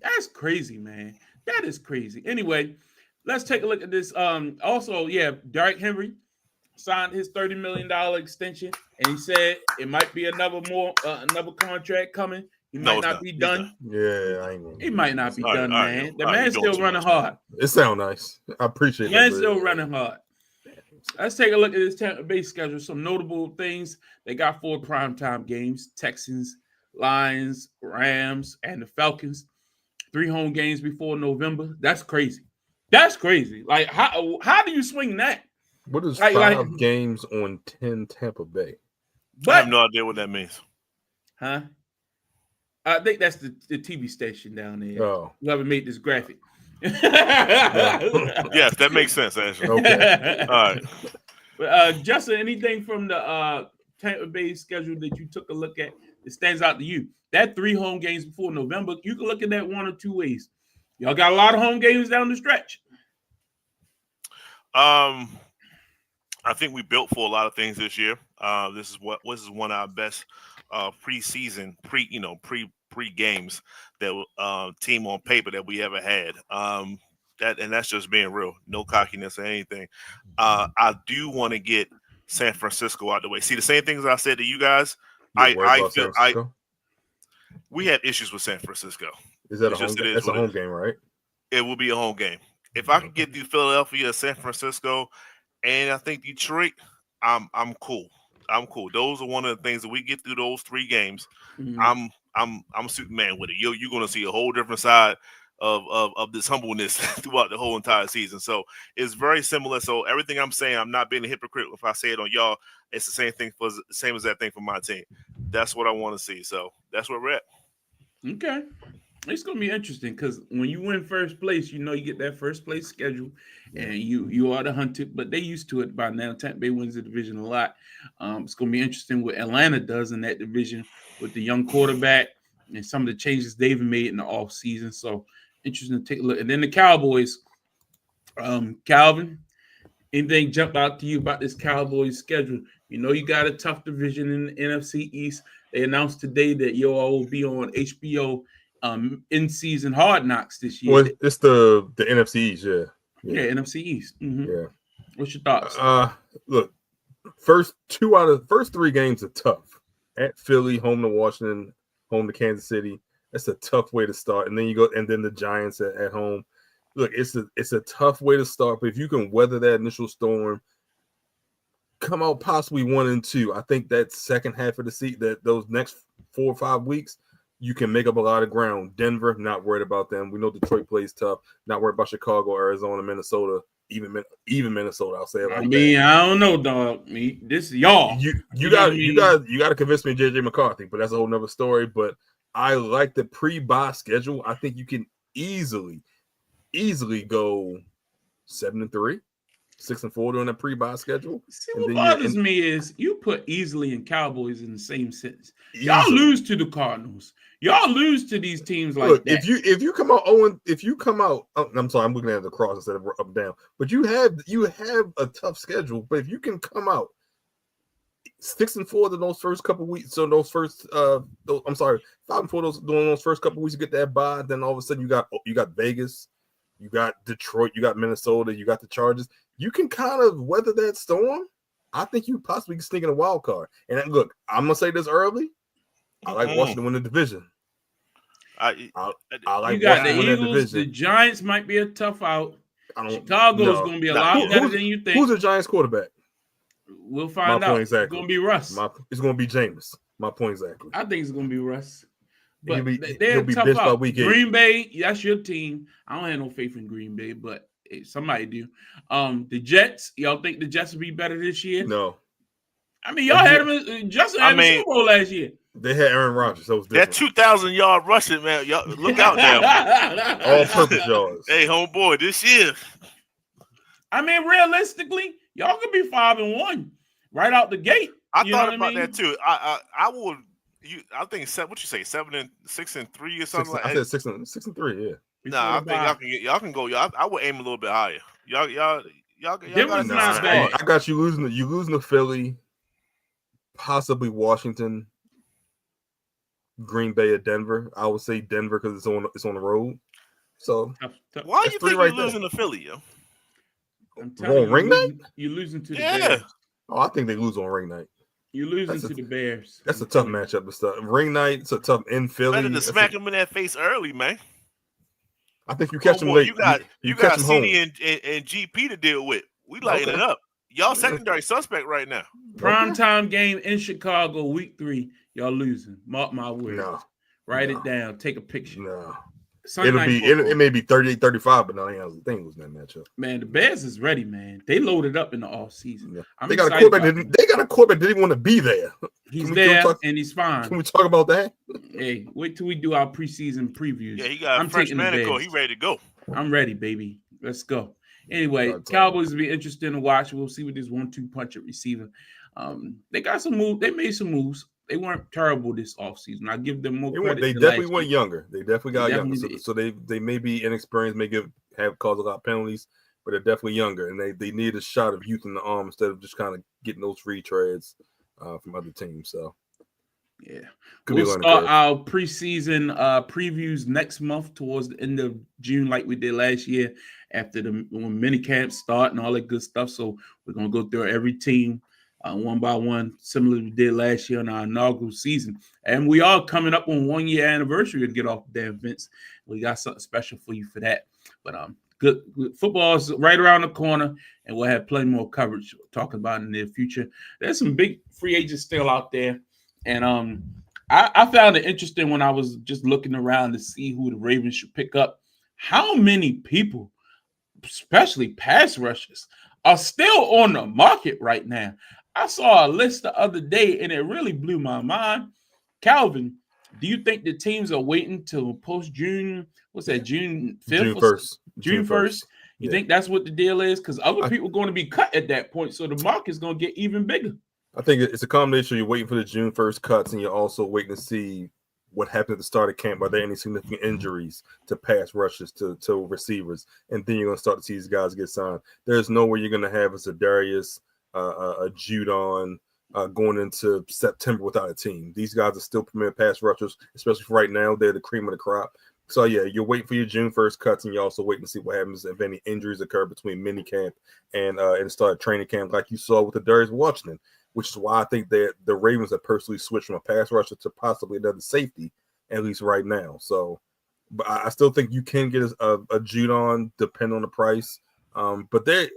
A: That's crazy, man. That is crazy. Anyway, let's take a look at this. Also, Derrick Henry signed his $30 million extension, and he said it might be another contract coming. He might not be done. He might not be done, man. The man's still running hard.
C: It sounds nice. I appreciate it.
A: The man's still running hard. Let's take a look at this Tampa Bay schedule. Some notable things. They got 4 primetime games: Texans, Lions, Rams, and the Falcons. 3 home games before November. That's crazy. Like, how do you swing that?
C: What is 5 games on 10 Tampa Bay?
B: I have no idea what that means.
A: Huh? I think that's the TV station down there.
C: Oh.
A: Whoever made this graphic.
B: Yes, that makes sense, actually. Okay. All right.
A: But Justin, anything from the Tampa Bay schedule that you took a look at that stands out to you? That 3 home games before November, you can look at that 1 or 2 ways. Y'all got a lot of home games down the stretch.
B: I think we built for a lot of things this year. This is one of our best preseason pre games that team on paper that we ever had. That's just being real. No cockiness or anything. I do want to get San Francisco out the way. See, the same things I said to you guys. We have issues with San Francisco.
C: Is that a home game? That's a home game, right?
B: It will be a home game. If I can get through Philadelphia, San Francisco, and I think Detroit, I'm cool. I'm cool. Those are one of the things that we get through those 3 games. Mm-hmm. I'm Superman with it. You're going to see a whole different side of this humbleness throughout the whole entire season. So it's very similar. So everything I'm saying, I'm not being a hypocrite if I say it on y'all. It's the same as that thing for my team. That's what I want to see. So that's where we're at.
A: Okay. It's going to be interesting because when you win first place, you get that first place schedule and you are the hunted, but they used to it by now. Tampa Bay wins the division a lot. It's going to be interesting what Atlanta does in that division with the young quarterback and some of the changes they've made in the offseason. So interesting to take a look. And then the Cowboys, Calvin, anything jump out to you about this Cowboys schedule? You got a tough division in the NFC East. They announced today that you all will be on HBO in-season Hard Knocks this year.
C: Well, it's the NFC East,
A: yeah, NFC East. Mm-hmm.
C: Yeah.
A: What's your thoughts?
C: Look, first 3 games are tough. At Philly, home to Washington, home to Kansas City. That's a tough way to start. And then you go, and then the Giants at home. Look, it's a tough way to start, but if you can weather that initial storm, come out possibly 1-2. I think that second half of the season, that those next 4 or 5 weeks, you can make up a lot of ground. Denver, not worried about them. We know Detroit plays tough. Not worried about Chicago, Arizona, Minnesota, even Minnesota. I'll say it like that.
A: I don't know, dog. This is y'all.
C: You got to convince me, JJ McCarthy, but that's a whole nother story. But I like the pre-bye schedule. I think you can easily go 7-3. 6-4 during a pre-bye schedule.
A: See, what bothers me is you put easily and Cowboys in the same sentence. Y'all lose to the Cardinals. Y'all lose to these teams like that.
C: If you come out I'm sorry, I'm looking at the cross instead of up and down. But you have a tough schedule. But if you can come out 6-4 in those first couple weeks, so those first 5-4 during those first couple weeks, you get that bye. Then all of a sudden you got Vegas, you got Detroit, you got Minnesota, you got the Chargers. You can kind of weather that storm. I think you possibly can sneak in a wild card. And look, I'm gonna say this early. I like Washington to win the division.
B: I
A: like you got the Eagles. The Giants might be a tough out. Chicago's going to be a lot better than you think.
C: Who's the Giants quarterback?
A: We'll find out.
C: Exactly.
A: It's going to be Russ.
C: It's going to be Jameis. My point exactly.
A: I think it's going to be Russ. But
C: he'll be
A: they're tough
C: benched by
A: out.
C: week 8.
A: Green Bay, that's your team. I don't have no faith in Green Bay, but hey, somebody do. The Jets, y'all think the Jets will be better this year?
C: No.
A: I mean, y'all had them. Justin had the Super Bowl last year.
C: They had Aaron Rodgers. So
B: that 2,000-yard rushing, man. Y'all look out now.
C: All-purpose yards.
B: Hey, homeboy, this year.
A: I mean, realistically, y'all could be 5-1 right out the gate.
B: I thought about that too. I would. I think what you say, 7-6-3 or something like that.
C: I said 6-3. Yeah.
B: Nah, I think y'all can go. I would aim a little bit higher. Y'all
A: not bad.
C: I got you losing. You losing to Philly, possibly Washington, Green Bay, or Denver. I would say Denver because it's on the road. So
B: why you think you're losing to Philly, yo?
A: I'm telling
C: ring night?
A: You're losing to the Bears.
C: Oh, I think they lose on ring night.
A: You're losing to the Bears.
C: That's a tough matchup and stuff. Ring night, it's a tough in Philly.
B: Better to smack him in that face early, man.
C: I think you catch him late.
B: You got CD and GP to deal with. We lighting it up. Y'all secondary suspect right now.
A: Primetime game in Chicago, week 3. Y'all losing. Mark my words.
C: No.
A: Write it down. Take a picture.
C: No. It may be 38-35, but no, they ain't losing that matchup.
A: Man, the Bears is ready, man. They loaded up in the offseason.
C: Yeah. They got a quarterback that didn't want to be there.
A: He's there and he's fine.
C: Can we talk about that?
A: Hey, wait till we do our preseason previews.
B: Yeah, he got a fresh medical. He ready to go.
A: I'm ready, baby. Let's go. Anyway, Cowboys will be interesting to watch. We'll see what this 1-2 punch at receiver. They got some moves. They made some moves. They weren't terrible this offseason. I give them more credit.
C: They definitely went younger. They definitely got younger. So they may be inexperienced, may have caused a lot of penalties, but they're definitely younger. And they need a shot of youth in the arm instead of just kind of getting those retreads from other teams. So
A: yeah. We'll start our preseason previews next month towards the end of June, like we did last year, after when mini camps start and all that good stuff. So we're gonna go through every team one by one, similar to we did last year on our inaugural season. And we are coming up on 1-year anniversary to get off the damn fence. We got something special for you for that. But good football is right around the corner, and we'll have plenty more coverage talking about in the near future. There's some big free agents still out there. And I found it interesting when I was just looking around to see who the Ravens should pick up. How many people, especially pass rushers, are still on the market right now? I saw a list the other day, and it really blew my mind. Calvin, do you think the teams are waiting till post-June? What's that, June 5th? June 1st? You think that's what the deal is? Because other people are going to be cut at that point, so the market's going to get even bigger.
C: I think it's a combination. You're waiting for the June 1st cuts, and you're also waiting to see what happened at the start of camp. Are there any significant injuries to pass rushes to receivers? And then you're going to start to see these guys get signed. There's no way you're going to have a Za'Darius, a Judon going into September without a team. These guys are still premier pass rushers, especially for right now. They're the cream of the crop. So, yeah, you're waiting for your June 1st cuts, and you're also waiting to see what happens if any injuries occur between minicamp and the start of training camp, like you saw with the Darius Washington, which is why I think that the Ravens have personally switched from a pass rusher to possibly another safety, at least right now. So, but I still think you can get a Judon, depending on the price. But there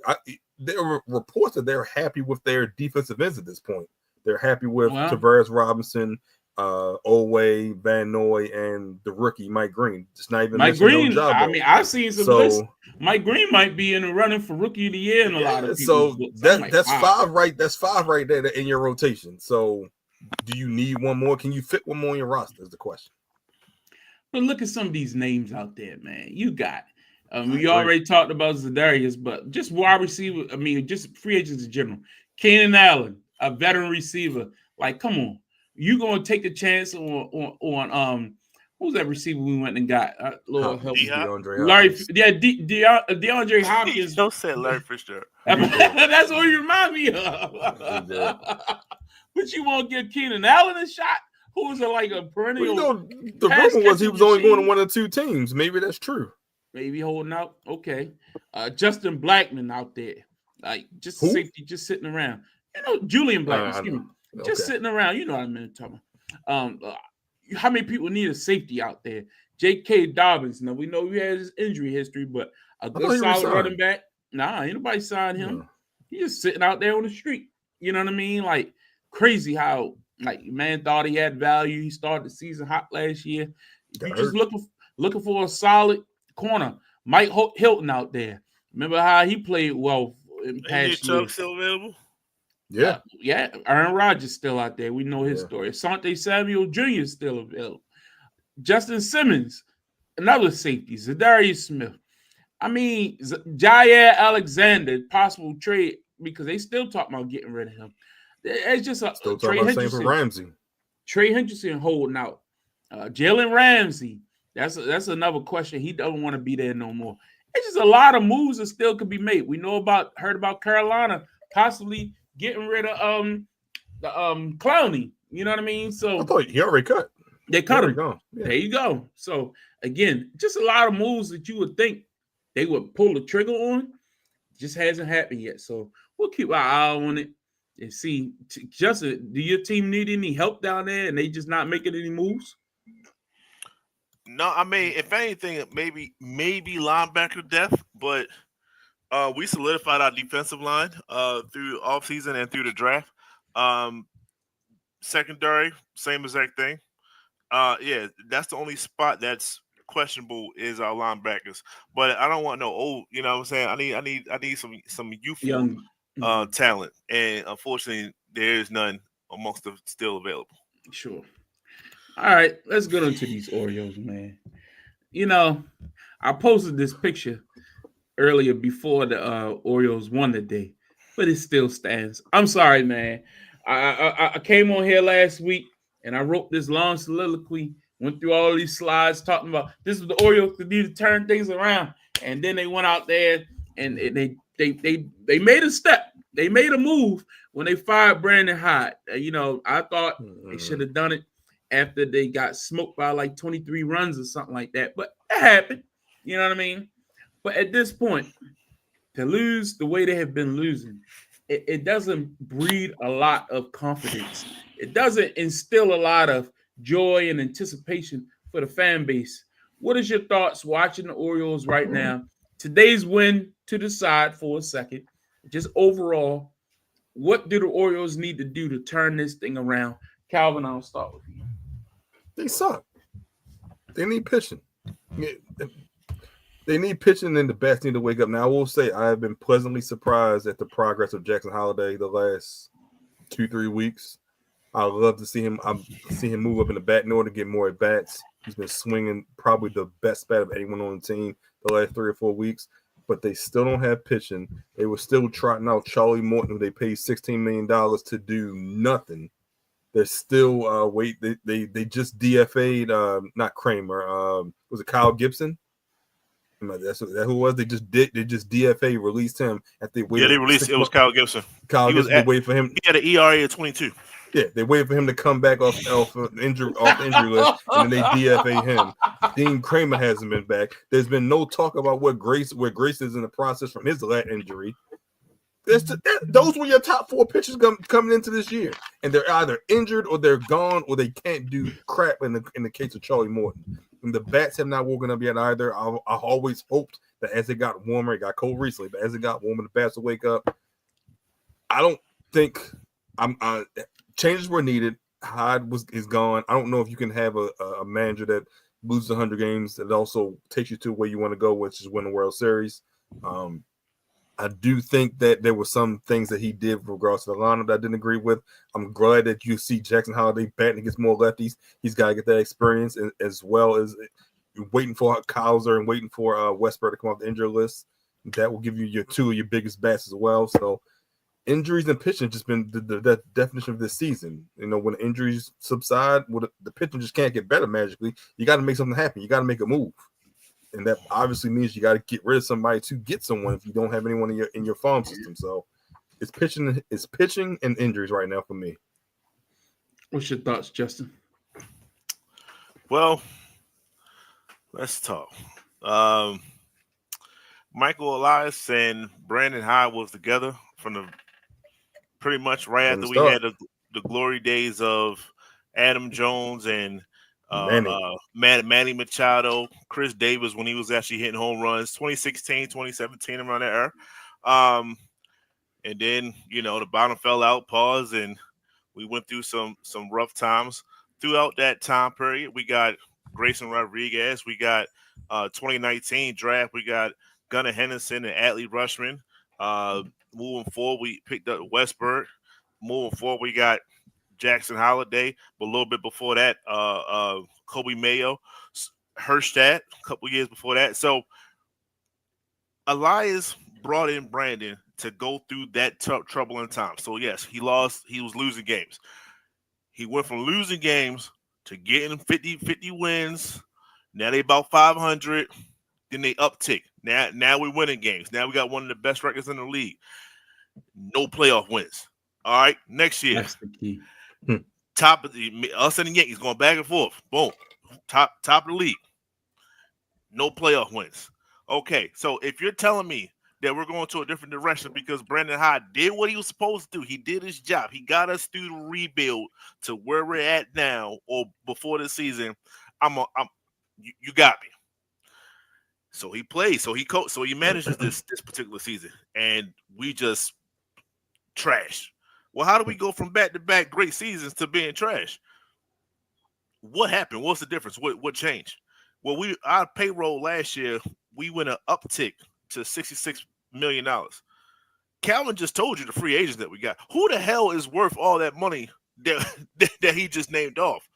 C: are reports that they're happy with their defensive ends at this point. They're happy with Tavares Robinson, Oweh, Van Noy, and the rookie Mike Green. Just not even
A: Mike Green. I mean, I've seen some lists. Mike Green might be in the running for rookie of the year in a lot of people.
C: So that's five right. That's 5 right there in your rotation. So do you need one more? Can you fit one more on your roster? Is the question.
A: But look at some of these names out there, man. You got. We already talked about Za'Darius, but just wide receiver. I mean, just free agents in general. Keenan Allen, a veteran receiver. Like, come on. You gonna take a chance on who's that receiver we went and got? Lord help me. DeAndre Hopkins.
B: Don't say Larry Fitzgerald.
A: That's what he reminds me of. But you won't give Keenan Allen a shot? Who is like a perennial?
C: The rumor was he was only going to 1 or 2 teams. Maybe that's true.
A: Maybe holding out. Okay. Justin Blackmon out there, like just safety, just sitting around. Julian Blackmon. Excuse me. Just sitting around, you know what I mean, talking about. How many people need a safety out there? J.K. Dobbins. Now, we know he has his injury history, but a good solid running back. Nah, ain't nobody signed him. He's just sitting out there on the street. You know what I mean? Like, crazy how Like, man thought he had value. He started the season hot last year. If you're just looking for a solid corner, Mike Hilton out there. Remember how he played well in past years?
B: Still available?
C: Yeah.
A: Yeah. Aaron Rodgers still out there. We know his story. Asante Samuel Jr. is still available. Justin Simmons, another safety. Zadarius Smith. I mean, Jair Alexander, possible trade because they still talking about getting rid of him. It's just
C: still talking about the same for Ramsey.
A: Trey Hendrickson holding out. Jalen Ramsey. That's another question. He doesn't want to be there no more. It's just a lot of moves that still could be made. We heard about Carolina possibly getting rid of the Clowney. You know what I mean? So
C: I thought he already cut.
A: They cut him.
C: Yeah.
A: There you go. So again, just a lot of moves that you would think they would pull the trigger on. Just hasn't happened yet. So we'll keep our eye on it and see. Justin, do your team need any help down there and they just not making any moves?
B: No, I mean, if anything, maybe linebacker depth, but we solidified our defensive line through offseason and through the draft. Secondary, same exact thing. Yeah, that's the only spot that's questionable is our linebackers. But I don't want no old, you know what I'm saying? I need some youthful young talent. And unfortunately, there is none amongst them still available.
A: Sure. All right, let's get into these Orioles, man. You know, I posted this picture earlier before the Orioles won the day, but it still stands. I'm sorry, man. I came on here last week and I wrote this long soliloquy, went through all these slides talking about this is the Orioles to do to turn things around. And then they went out there and they made a step. They made a move when they fired Brandon Hyde. You know, I thought they should have done it after they got smoked by like 23 runs or something like that. But it happened. You know what I mean? But at this point, to lose the way they have been losing, it doesn't breed a lot of confidence. It doesn't instill a lot of joy and anticipation for the fan base. What is your thoughts watching the Orioles right now? Today's win to the side for a second. Just overall, what do the Orioles need to do to turn this thing around? Calvin, I'll start with you.
C: They suck. They need pitching. They need pitching, and the bats need to wake up. Now, I will say I have been pleasantly surprised at the progress of Jackson Holliday the last 2-3 weeks. I love to see him. Move up in the batting order, get more at bats. He's been swinging probably the best bat of anyone on the team the last 3 or 4 weeks. But they still don't have pitching. They were still trotting out Charlie Morton, who they paid $16 million to do nothing. They're still wait. They just DFA'd not Kramer. Was it Kyle Gibson? That's who it was. They just DFA released him at the
B: waited. Yeah, they released it was Kyle Gibson.
C: Kyle Gibson waited for him.
B: He had an ERA of 22.
C: Yeah, they waited for him to come back off the injury list, and then they DFA him. Dean Kramer hasn't been back. There's been no talk about where Grace is in the process from his lat injury. Those were your top 4 pitchers coming into this year, and they're either injured or they're gone or they can't do crap. In the case of Charlie Morton, and the bats have not woken up yet either. I always hoped that as it got warmer, it got cold recently, but as it got warmer, the bats will wake up. I don't think changes were needed. Hyde is gone. I don't know if you can have a manager that loses 100 games that also takes you to where you want to go, which is win the World Series. I do think that there were some things that he did with regards to the lineup that I didn't agree with. I'm glad that you see Jackson Holliday batting against more lefties. He's got to get that experience, as well as waiting for Cowser and waiting for Westbrook to come off the injury list. That will give you your 2 of your biggest bats as well. So injuries and pitching just been the definition of this season. You know, when injuries subside, the pitching just can't get better magically. You got to make something happen. You got to make a move. And that obviously means you got to get rid of somebody to get someone if you don't have anyone in your farm system. So it's pitching and injuries right now for me.
A: What's your thoughts, Justin?
B: Well, let's talk. Michael Elias and Brandon Hyde was together from the pretty much right after we had the glory days of Adam Jones and Manny Machado, Chris Davis when he was actually hitting home runs, 2016, 2017, around that era. And then, you know, the bottom fell out, pause, and We went through some rough times. Throughout that time period, we got Grayson Rodriguez. We got 2019 draft. We got Gunnar Henderson and Adley Rushman. Moving forward, we picked up Westberg. Moving forward, we got Jackson Holiday. But a little bit before that, Kobe Mayo, Herstadt, a couple years before that. So Elias brought in Brandon to go through that troubling time. So, yes, he was losing games. He went from losing games to getting 50 wins. Now they about 500. Then they uptick. Now we're winning games. Now we got one of the best records in the league. No playoff wins. All right, next year.
A: That's the key.
B: Top of us and the Yankees going back and forth. Boom. Top of the league. No playoff wins. Okay, so if you're telling me that we're going to a different direction because Brandon Hyde did what he was supposed to do. He did his job. He got us through the rebuild to where we're at now or before the season. You got me. So he plays. So he coached. So he manages this particular season, and we just trash. Well, how do we go from back-to-back great seasons to being trash? What happened? What's the difference? What changed? Well, our payroll last year, we went an uptick to $66 million. Calvin just told you the free agents that we got. Who the hell is worth all that money that he just named off?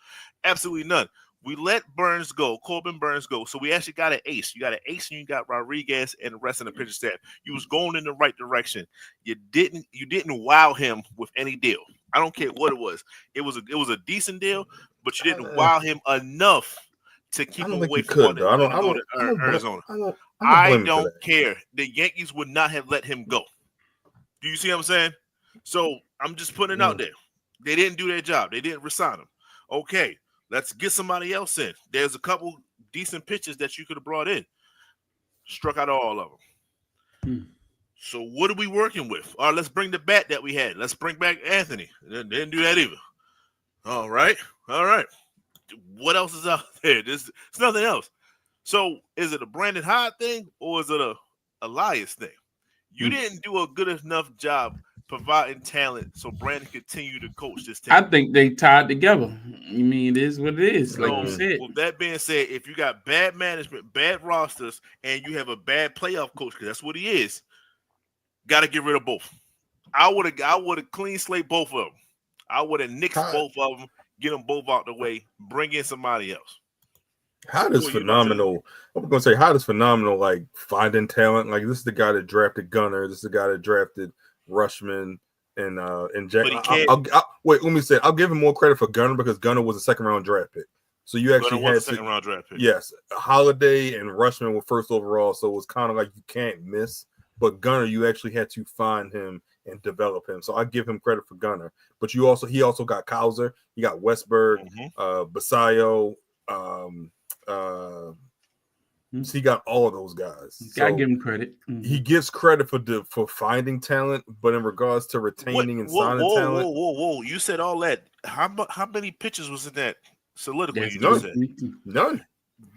B: Absolutely none. We let Burns go, Corbin Burns go. So we actually got an ace. You got an ace and you got Rodriguez and the rest of the pitcher staff. You was going in the right direction. You didn't wow him with any deal. I don't care what it was. It was a decent deal, but you didn't wow him enough to keep him away from Arizona. I don't care. The Yankees would not have let him go. Do you see what I'm saying? So I'm just putting it out there. They didn't do their job. They didn't resign him. Okay, let's get somebody else in. There's a couple decent pitchers that you could have brought in. Struck out all of them. So what are we working with? All right, let's bring the bat that we had. Let's bring back Anthony. They didn't do that either. All right. What else is out there? It's nothing else. So is it a Brandon Hyde thing or is it a Elias thing? You didn't do a good enough job providing talent so Brandon continue to coach this team.
A: I think they tied together. I mean, it is what it is, like you said.
B: With that being said, if you got bad management, bad rosters, and you have a bad playoff coach, because that's what he is, got to get rid of both. I would have clean slate both of them. I would have nixed both of them, get them both out the way, bring in somebody else.
C: Hyde is phenomenal. I'm going to say Hyde is phenomenal, like finding talent. Like this is the guy that drafted Gunnar. This is the guy that drafted Rushman and Jack. Wait, let me say I'll give him more credit for Gunnar because Gunnar was a second-round draft pick. So you actually had a
B: second-round draft pick.
C: Yes, Holiday and Rushman were first overall, so it was kind of like you can't miss. But Gunnar, you actually had to find him and develop him. So I give him credit for Gunnar. But he also got Cowser, he got Westberg, Basayo. So he got all of those guys.
A: Gotta give him credit.
C: He gives credit for finding talent, but in regards to retaining and signing talent.
B: Whoa! You said all that. How many pitches was in that soliloquy?
C: None.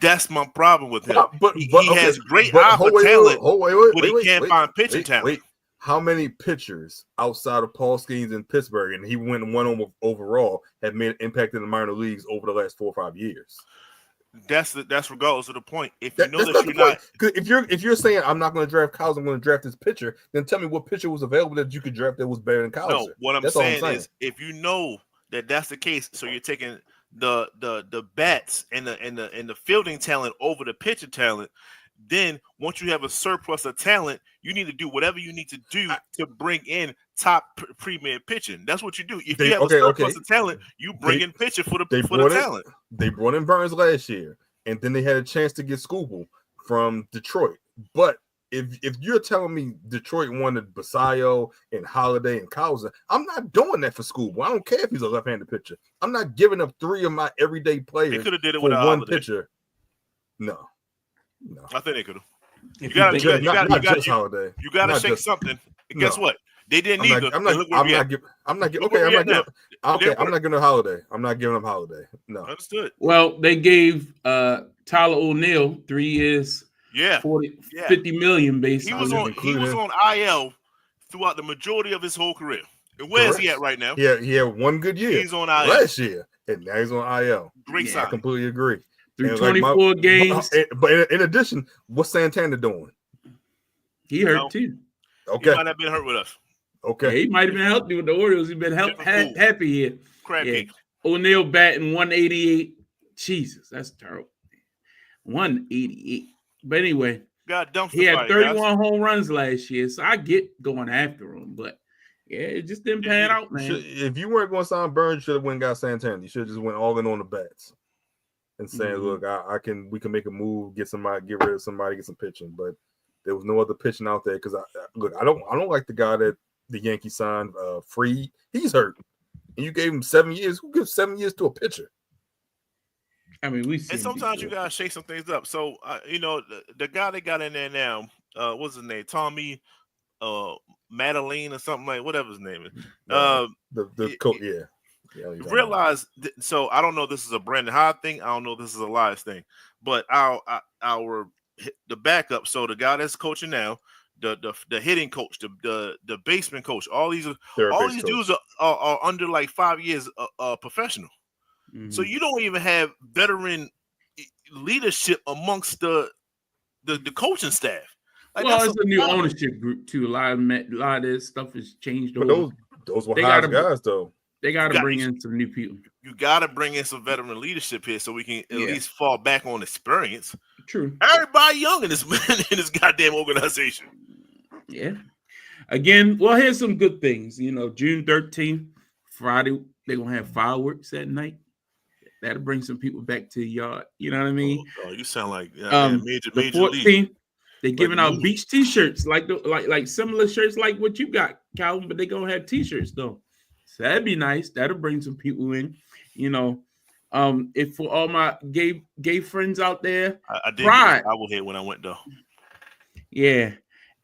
B: That's my problem with him.
C: But
B: he has great eye for talent, but he can't find pitching talent.
C: Wait. How many pitchers outside of Paul Skeens in Pittsburgh, and he went one overall, have made an impact in the minor leagues over the last 4 or 5 years?
B: That's regardless of the point. If you know that you're not,
C: if you're saying I'm not going to draft Cowser, I'm going to draft this pitcher, then tell me what pitcher was available that you could draft that was better than Cowser.
B: No, what I'm saying is if you know that that's the case, so you're taking the bats and the fielding talent over the pitcher talent. Then once you have a surplus of talent, you need to do whatever you need to do to bring in top premier pitching. That's what you do. If you have a surplus of talent, you bring in pitcher for the talent.
C: They brought in Burns last year, and then they had a chance to get Skubal from Detroit. But if you're telling me Detroit wanted Basayo and Holiday and Cowser, I'm not doing that for Skubal. I don't care if he's a left-handed pitcher. I'm not giving up 3 of my everyday players
B: they could have did it
C: for
B: with
C: one
B: Holiday.
C: Pitcher. No,
B: I think they could have. You
C: got to shake
B: something. And guess what? They didn't either.
C: I'm not giving up Holiday. I'm not giving up Holiday. No.
B: Understood.
A: Well, they gave Tyler O'Neill 3 years, 50 million basically.
B: He was on IL throughout the majority of his whole career. Where is he at right now?
C: Yeah, he had one good year.
B: He's on IL
C: last year, and now he's on IL.
B: Great sign.
C: I completely agree.
A: Through 24 games.
C: But in addition, what's Santana doing?
A: He hurt too.
B: Okay. He might have been hurt with us.
C: Okay.
A: Yeah, he might have been healthy with the Orioles. He's been happy here.
B: Yeah.
A: O'Neal batting 188. Jesus, that's terrible. 188. But anyway, he had 31 home runs last year, so I get going after him. But yeah, it just didn't pan out, man.
C: If you weren't going to sign Burns, you should have went and got Santana. You should have just went all in on the bats and saying, "Look, we can make a move, get rid of somebody, get some pitching." But there was no other pitching out there because I don't like the guy that the Yankees signed, Fried. He's hurt, and you gave him 7 years. Who gives 7 years to a pitcher?
A: I mean,
B: and sometimes you gotta shake some things up. So the guy they got in there now, what's his name? Tommy Madeline or something like whatever his name is.
C: The coach,
B: realize so I don't know if this is a Brandon Hyde thing. I don't know if this is a Elias thing, but the backup. So the guy that's coaching now, the hitting coach, the basement coach, all these dudes are under like 5 years professional. Mm-hmm. So you don't even have veteran leadership amongst the coaching staff.
A: Like, well, it's a new ownership group too. A lot of this stuff has changed.
C: But those were high guys, though.
A: They got to bring in some new people.
B: You got to bring in some veteran leadership here, so we can at least fall back on experience.
A: True.
B: Everybody young in this goddamn organization.
A: Yeah. Again, well, here's some good things. June 13th, Friday, they're gonna have fireworks that night. That'll bring some people back to the yard. You know what I mean?
B: Oh, you sound like major 14th,
A: league. They're giving out beach T-shirts, like similar shirts like what you got, Calvin, but they're gonna have T-shirts though. So that'd be nice. That'll bring some people in. If for all my gay friends out there,
B: I did get I will hit when I went though.
A: Yeah.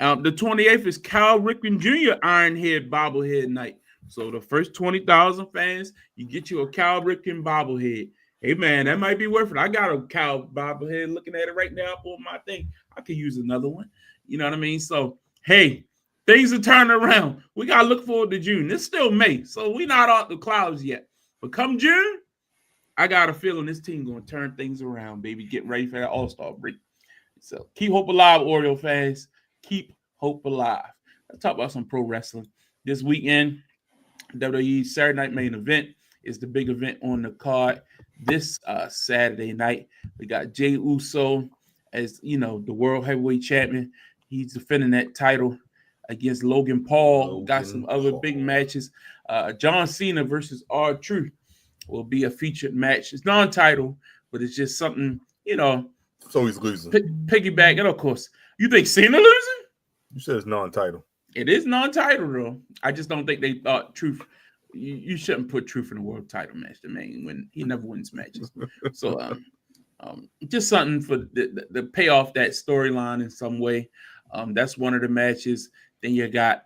A: The 28th is Cal Ripken Jr. Ironhead bobblehead night. So the first 20,000 fans, you get you a Cal Ripken bobblehead. Hey man, that might be worth it. I got a Cal bobblehead looking at it right now on my thing. I could use another one. You know what I mean? So hey, things are turning around. We gotta look forward to June. It's still May, so we're not out the clouds yet. But come June, I got a feeling this team gonna turn things around, baby. Get ready for that All-Star break. So keep hope alive, Oriole fans. Keep hope alive. Let's talk about some pro wrestling. This weekend, WWE Saturday Night Main Event is the big event on the card. This Saturday night, we got Jey Uso as the World Heavyweight Champion. He's defending that title against Logan Paul. Got some other big matches. John Cena versus R-Truth will be a featured match. It's non-title, but it's just something,
C: So he's losing.
A: Piggyback. And of course, you think Cena losing?
C: You said it's non-title.
A: It is non-title, though. I just don't think they thought Truth. You shouldn't put Truth in a world title match. The man when he never wins matches. So just something for the pay off that storyline in some way. That's one of the matches. Then you got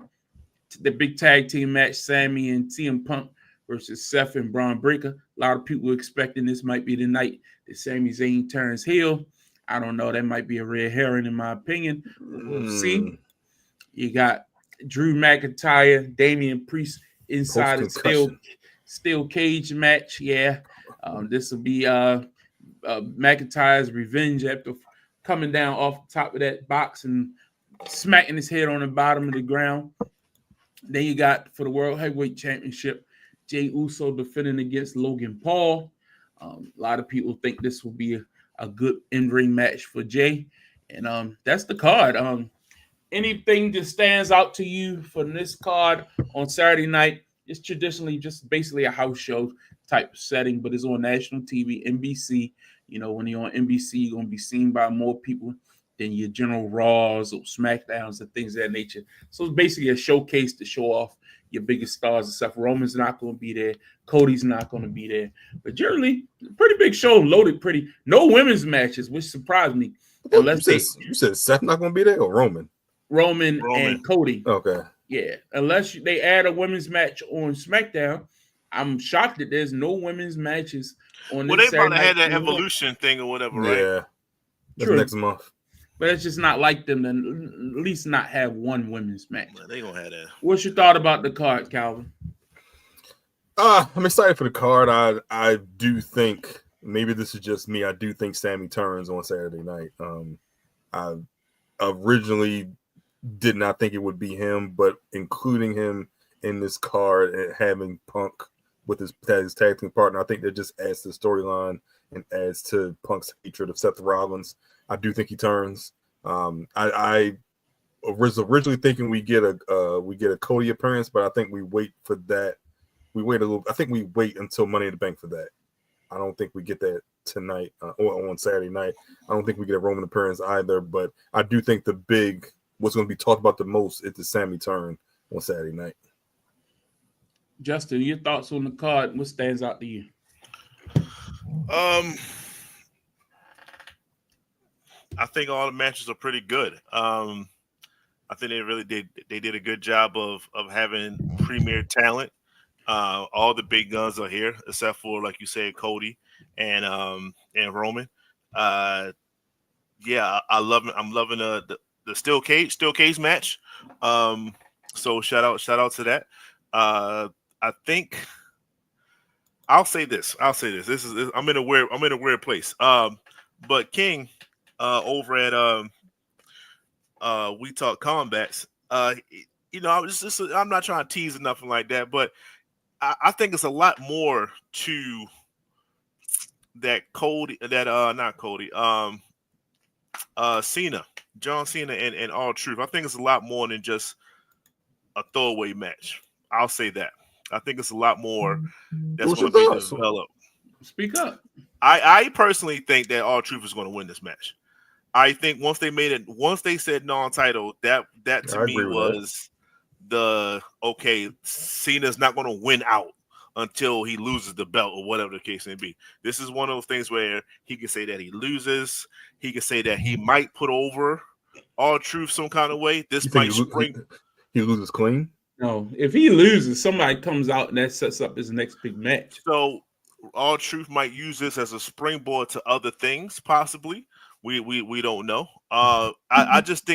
A: the big tag team match: Sammy and CM Punk versus Seth and Braun Breaker. A lot of people expecting this might be the night that Sami Zayn turns heel. I don't know. That might be a red herring in my opinion. We'll see. You got Drew McIntyre, Damian Priest inside a steel cage match. Yeah. This will be McIntyre's revenge after coming down off the top of that box and smacking his head on the bottom of the ground. Then you got for the World Heavyweight Championship, Jey Uso defending against Logan Paul. A lot of people think this will be a good in-ring match for Jey. And that's the card. Anything that stands out to you for this card on Saturday night? It's traditionally just basically a house show type of setting, but it's on national TV, NBC. When you're on NBC, you're going to be seen by more people than your general Raws or SmackDowns and things of that nature. So it's basically a showcase to show off your biggest stars and stuff. Roman's not going to be there. Cody's not going to be there. But generally, pretty big show, loaded pretty. No women's matches, which surprised me.
C: Unless you said Seth not going to be there or Roman?
A: Roman and Cody.
C: Okay.
A: Yeah. Unless they add a women's match on SmackDown, I'm shocked that there's no women's matches on this.
B: Well, they probably had that Evolution thing or whatever, right?
C: Yeah. That's next month.
A: but it's just not like them to at least not have one women's match.
B: They gonna have that.
A: What's your thought about the card, Calvin?
C: I'm excited for the card. I do think, maybe this is just me, I do think Sammy turns on Saturday night. I originally did not think it would be him, but including him in this card and having Punk with his tag team partner, I think that just adds to the storyline and adds to Punk's hatred of Seth Rollins. I do think he turns. I was originally thinking we get a Cody appearance, but I think we wait for that. We wait a little. I think we wait until Money in the Bank for that. I don't think we get that tonight or on Saturday night. I don't think we get a Roman appearance either. But I do think what's going to be talked about the most is the Sammy turn on Saturday night.
A: Justin, your thoughts on the card? What stands out to you?
B: I think all the matches are pretty good. I think they did a good job of having premier talent. All the big guns are here, except for, like you said, Cody and Roman. I love it. I'm loving the steel cage match. So shout out to that. I think I'll say this. I'm in a weird place. But King over at We Talk Combats, I'm not trying to tease or nothing like that, but I think it's a lot more to that Cena, John Cena and R-Truth. I think it's a lot more than just a throwaway match. I'll say that. I think it's a lot more that's going to be developed.
A: Speak up.
B: I personally think that R-Truth is going to win this match. I think once they said non-title, that to me was Cena's not going to win out until he loses the belt or whatever the case may be. This is one of those things where he can say that he loses. He can say that he might put over R-Truth some kind of way. This might spring.
C: He loses clean?
A: No, if he loses, somebody comes out and that sets up his next big match.
B: So R-Truth might use this as a springboard to other things, possibly. We don't know. I just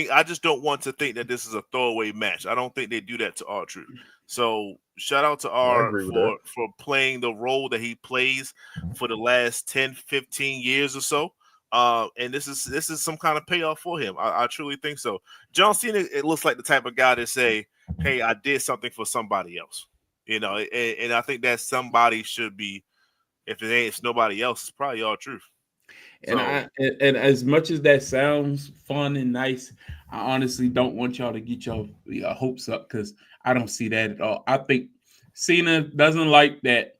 B: don't want to think that this is a throwaway match. I don't think they do that to R-Truth. So shout out to R for playing the role that he plays for the last 10, 15 years or so. And this is some kind of payoff for him. I truly think so. John Cena, it looks like the type of guy to say, hey, I did something for somebody else. And I think that somebody should be, if it's nobody else, it's probably R-Truth.
A: And as much as that sounds fun and nice, I honestly don't want y'all to get your hopes up, because I don't see that at all. I think Cena doesn't like that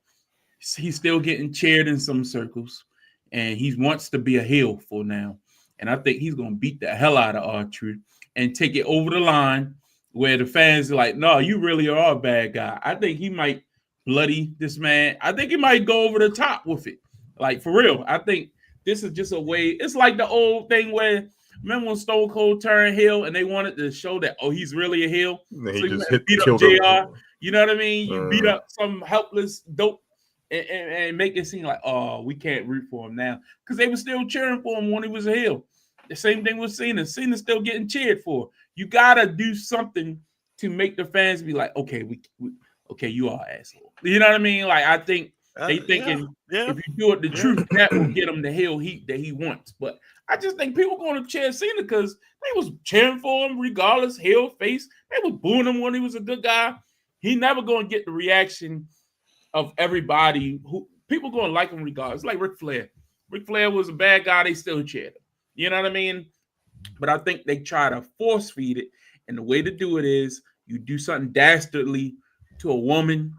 A: he's still getting cheered in some circles, and he wants to be a heel for now. And I think he's going to beat the hell out of R-Truth and take it over the line where the fans are like, no, you really are a bad guy. I think he might bloody this man. I think he might go over the top with it. Like, for real. I think this is just a way. It's like the old thing where, remember when Stone Cold turned heel and they wanted to show that, oh, he's really a heel?
C: So
A: you just beat up JR. You know what I mean? You beat up some helpless dope and make it seem like, oh, we can't root for him now. Because they were still cheering for him when he was a heel. The same thing with Cena. Cena's still getting cheered for. You got to do something to make the fans be like, okay, okay, you are an asshole. You know what I mean? Like, I think they thinking if you do it the truth, that will get him the heel heat that he wants. But I just think people going to cheer Cena because they was cheering for him regardless, heel, face. They was booing him when he was a good guy. He never going to get the reaction of everybody. Who people going to like him regardless. It's like Ric Flair. Ric Flair was a bad guy. They still cheered him. You know what I mean? But I think they try to force feed it. And the way to do it is you do something dastardly to a woman,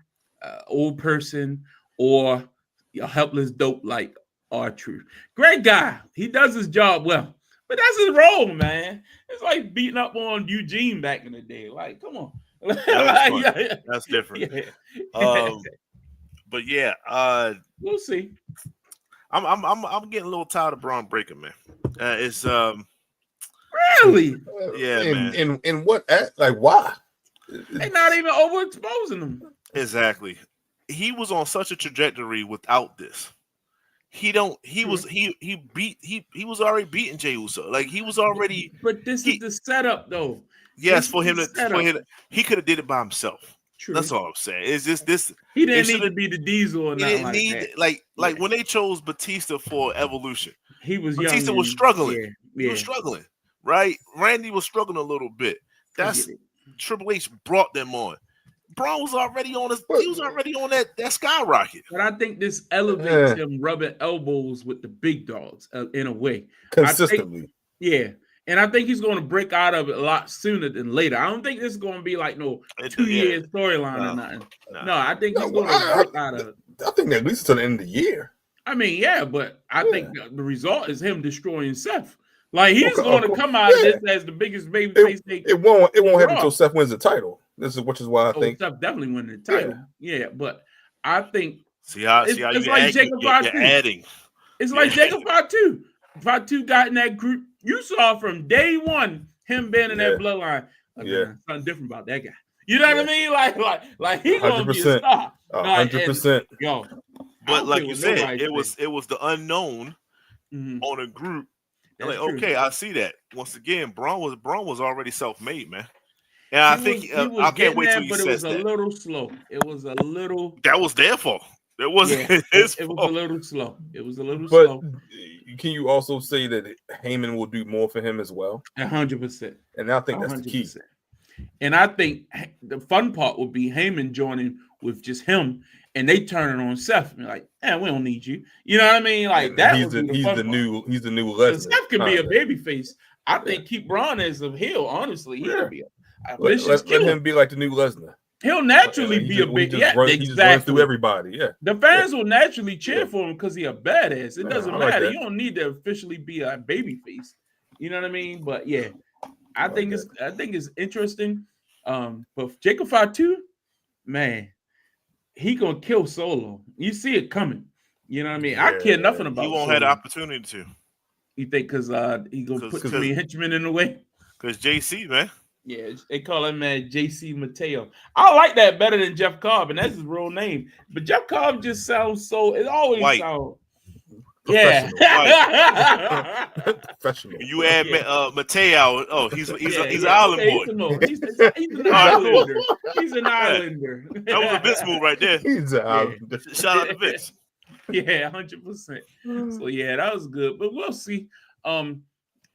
A: old person, or a helpless dope like R-Truth. Great guy. He does his job well. But that's his role, man. It's like beating up on Eugene back in the day. Like, come on.
B: That's different.
A: Yeah.
B: But yeah,
A: we'll see.
B: I'm getting a little tired of Braun Breaker, man. It's
A: really,
B: yeah, man.
C: In what? Like, why?
A: They're not even overexposing him.
B: Exactly. He was on such a trajectory without this. He was already beating Jey Uso. Like he was already.
A: But this is the setup, though.
B: Yes, for him he could have did it by himself. True. That's all I'm saying. It's just this.
A: He didn't need to be the Diesel or nothing like that.
B: Like when they chose Batista for Evolution,
A: Batista
B: was struggling. He was struggling, right? Randy was struggling a little bit. That's Triple H brought them on. Braun was already on that skyrocket.
A: But I think this elevates him rubbing elbows with the big dogs in a way.
C: Consistently.
A: And I think he's going to break out of it a lot sooner than later. I don't think this is going to be like 2-year storyline or nothing. No, I think he's going to break out of it.
C: I think at least until the end of the year.
A: I mean, but I think the result is him destroying Seth. Like he's going to come out of this as the biggest babyface.
C: It won't happen until Seth wins the title. Which is why I think
A: Seth definitely win the title. Yeah, but I think
B: it's
A: like Jacob Fatu. It's like Jacob Fatu. Fatu got in that group. You saw from day one him being in that bloodline. Something different about that guy. You know what I mean? Like he's gonna be a star.
C: 100%.
A: Yo,
B: but like you said, it was the unknown on a group. Like, okay, I see that. Once again, Braun was already self-made, man. And I think I can't wait till he says that. But it was a
A: little slow. It was a little.
B: That was their fault. It wasn't his fault.
A: It was a little slow. It was a little slow.
C: Can you also say that Heyman will do more for him as well?
A: 100%.
C: And I think that's 100%. The key.
A: And I think the fun part would be Heyman joining with just him, and they turning on Seth and like, we don't need you. You know what I mean? Like that.
C: He's the new Lesnar.
A: Seth can be a babyface. I think keep Braun as a heel. Honestly, he'll be
C: let him be like the new Lesnar.
A: He'll naturally be a big.
C: He just runs through everybody. Yeah,
A: the fans will naturally cheer for him because he's a badass. It doesn't matter. You don't need to officially be a babyface. You know what I mean? But I think it's interesting. But Jacob Fatu, man, he gonna kill Solo. You see it coming. You know what I mean? I care nothing about.
B: He won't have the opportunity to.
A: You think because he gonna put three henchmen in the way?
B: Because JC, man.
A: Yeah, they call him JC Mateo. I like that better than Jeff Cobb, and that's his real name. But Jeff Cobb just sounds so. It always sounds. Yeah.
C: Professional.
B: You add Mateo. Oh, he's an island boy.
A: He's an islander. He's an islander.
B: That was a Vince move right there.
C: He's an islander.
B: Shout out to Vince.
A: Yeah, 100%. So that was good. But we'll see.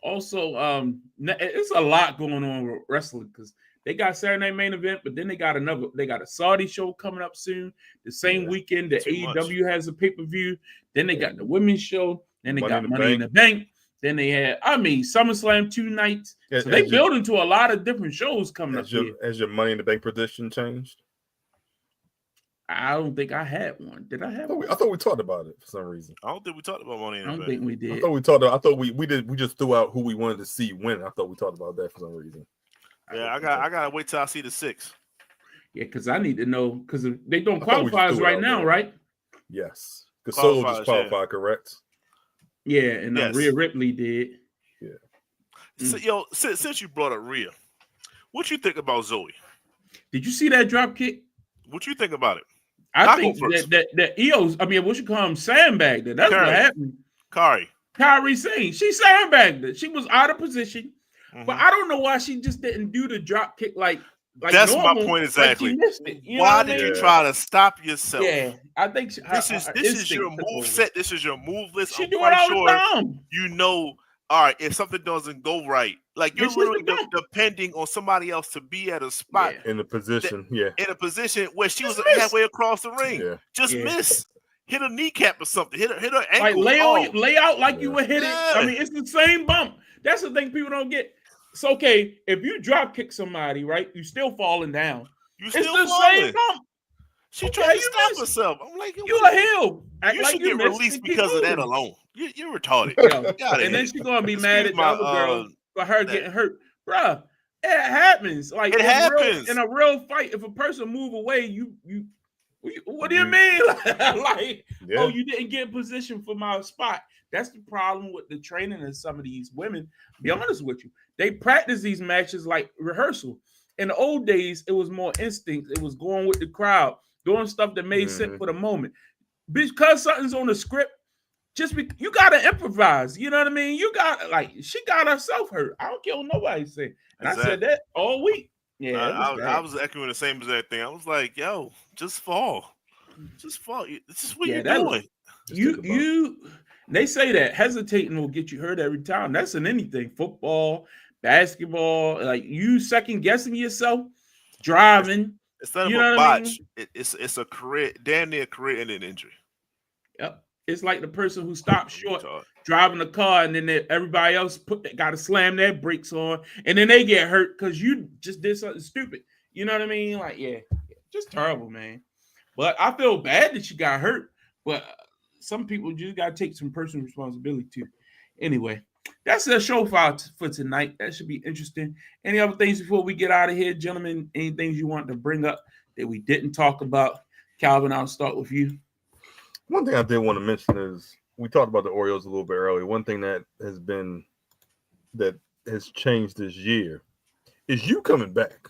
A: Also, it's a lot going on with wrestling because they got Saturday Night Main Event, but then they got a Saudi show coming up soon. The same weekend, the AEW has a pay-per-view. Then they got the women's show. Then they got Money in the Bank. Then they had, SummerSlam 2 nights. So they build into a lot of different shows coming up.
C: Has your Money in the Bank prediction changed?
A: I don't think I had one. Did I have one?
C: I thought we talked about it for some reason.
B: I don't think we talked about Money in the Bank.
A: I don't think we did.
C: I thought we did. We just threw out who we wanted to see win. I thought we talked about that for some reason.
B: Yeah, I gotta wait till I see the 6.
A: Yeah, because I need to know because they don't qualify right now, right?
C: Yes, because Solo just qualified, correct?
A: Yeah, and Rhea Ripley did.
C: Yeah.
B: So, since you brought up Rhea, what you think about Zoe?
A: Did you see that drop kick?
B: What you think about it?
A: I think that EOS, what you call him, sandbagged it. That's what happened. Kairi Sane, she sandbagged it. She was out of position, but I don't know why she just didn't do the drop kick like
B: that's
A: normal,
B: my point exactly.
A: Why
B: did you try to stop yourself?
A: Yeah, I think
B: this is your move set. This is your move list.
A: She do it all the time.
B: You know, all right, if something doesn't go right, like you're really depending on somebody else to be at a spot
C: in a position,
B: in a position where she was halfway across the ring, just miss, hit a kneecap or something, hit her ankle,
A: like lay out like you would hit it. It's the same bump. That's the thing people don't get. It's okay if you drop kick somebody, right? You still falling down.
B: It's the same bump. She tried to stop herself. I'm like,
A: you a heel.
B: You should get released because of that alone. You're retarded.
A: And then she's gonna be mad at the other girl for her getting hurt, bruh. It happens. Like
B: it happens
A: in a real fight. If a person move away, you what do you mean? Oh, you didn't get in position for my spot. That's the problem with the training of some of these women. Be honest with you, they practice these matches like rehearsal. In the old days, it was more instinct. It was going with the crowd, doing stuff that made sense for the moment. Because something's on the script, you gotta improvise. You know what I mean? You got she got herself hurt. I don't care what nobody say. And I said that all week. Yeah,
B: I was echoing the same exact thing. I was like, yo, just fall. Just fall. This is what you're doing.
A: They say that hesitating will get you hurt every time. That's in anything. Football, basketball, like you second guessing yourself, driving.
B: Instead of a botch, it's a career, damn near career-ending injury.
A: Yep. It's like the person who stopped short driving a car, and then everybody else got to slam their brakes on, and then they get hurt because you just did something stupid. You know what I mean? Like, yeah, just terrible, man. But I feel bad that she got hurt, but some people just got to take some personal responsibility too. Anyway, that's the show for tonight. That should be interesting. Any other things before we get out of here, gentlemen? Any things you want to bring up that we didn't talk about? Calvin, I'll start with you.
C: One thing I did want to mention is we talked about the Orioles a little bit earlier. One thing that has changed this year is you coming back.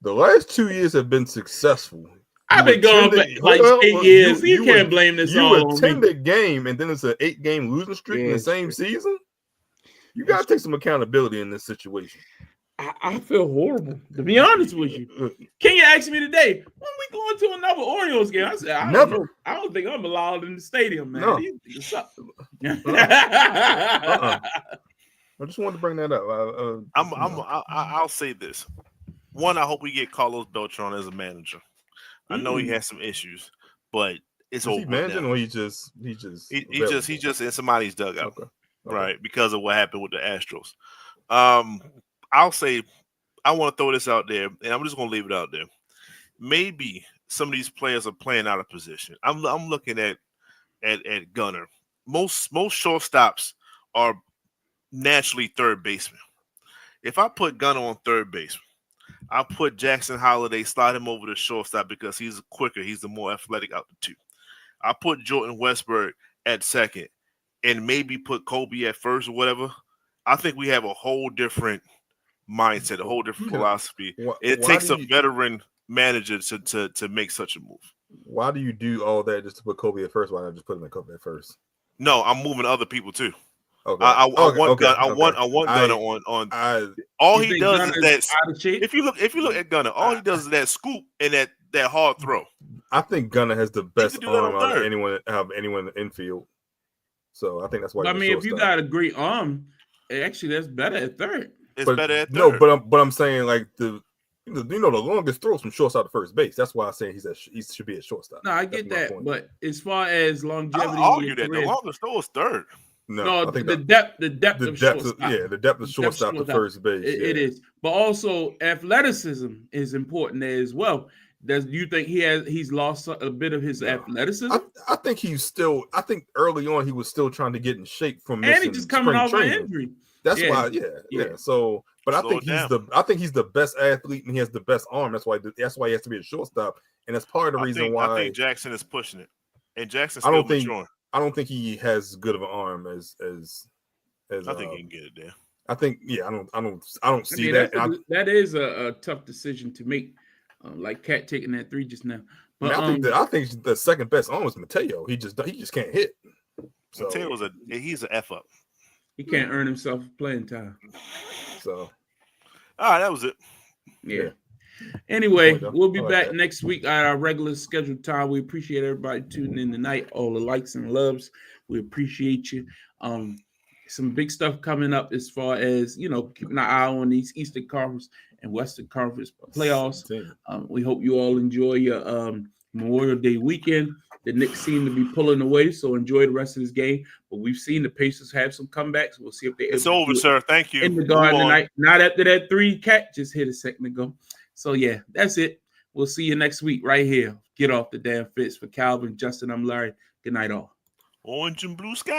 C: The last 2 years have been successful.
A: I've been going like 8 years. You can't blame this all on me.
C: You attend a game, and then it's an 8-game losing streak in the same season. You got to take some accountability in this situation.
A: I feel horrible, to be honest with you. Kenya asked me today, when we going to another Orioles game? I said, I don't know. I don't think I'm allowed in the stadium, man.
C: No.
A: I
C: just wanted to bring that up.
B: I'll say this. One, I hope we get Carlos Beltran as a manager. I know he has some issues, but it's over.
C: He managing, or he's just
B: in somebody's dugout,
C: okay.
B: Right? Because of what happened with the Astros. I'll say, I want to throw this out there, and I'm just going to leave it out there. Maybe some of these players are playing out of position. I'm looking at Gunnar. Most shortstops are naturally third baseman. If I put Gunnar on third base, I'll put Jackson Holiday, slide him over to shortstop because he's quicker. He's the more athletic out the two. I'll put Jordan Westburg at second and maybe put Kobe at first or whatever. I think we have a whole different mindset, a whole different philosophy. It takes a veteran manager to make such a move.
C: Why do you do all that just to put Kobe at first? Why not just put him at Kobe at first?
B: No, I'm moving other people too.
C: Okay.
B: I want Gunnar on. All he does is that. If you look at Gunnar, all he does is that scoop and that hard throw.
C: I think Gunnar has the best arm out of anyone in the infield. So I think that's why.
A: I mean, if you got a great arm, actually that's better at third.
B: Better at third.
C: No, but I'm saying like the longest throws from shortstop to first base. That's why I say he should be a shortstop.
A: No, I get that, but as far as longevity,
B: I'll argue that the longest throw is third.
A: No, I think the depth of shortstop.
C: The depth of shortstop to first base.
A: It is, but also athleticism is important there as well. Do you think he's lost a bit of his athleticism?
C: I think he's still. I think early on he was still trying to get in shape from
A: and he's just coming off an injury.
C: That's why, yeah. So, but I think he's the best athlete and he has the best arm. That's why he has to be a shortstop, and that's part of the reason why
B: I think Jackson is pushing it, and Jackson's still maturing.
C: I don't think he has as good of an arm as
B: I think he can get it there.
C: I think I don't see that.
A: That is a tough decision to make, like Cat taking that 3 just now. But
C: I think the second best arm is Mateo. He just can't hit. So
B: Mateo's he's an F up.
A: He can't earn himself playing time.
C: So
B: all right, that was it.
A: Yeah. Anyway, we'll be back next week at our regular scheduled time. We appreciate everybody tuning in tonight. All the likes and loves. We appreciate you. Some big stuff coming up as far as, keeping an eye on these Eastern Conference and Western Conference playoffs. We hope you all enjoy your Memorial Day weekend. The Knicks seem to be pulling away, so enjoy the rest of this game. But we've seen the Pacers have some comebacks. We'll see if they.
B: It's over, sir. Thank you.
A: In the Garden tonight. Not after that 3 Cat just hit a second ago. So, yeah, that's it. We'll see you next week right here. Get off the damn fence. For Calvin, Justin, I'm Larry. Good night, all.
B: Orange and blue sky.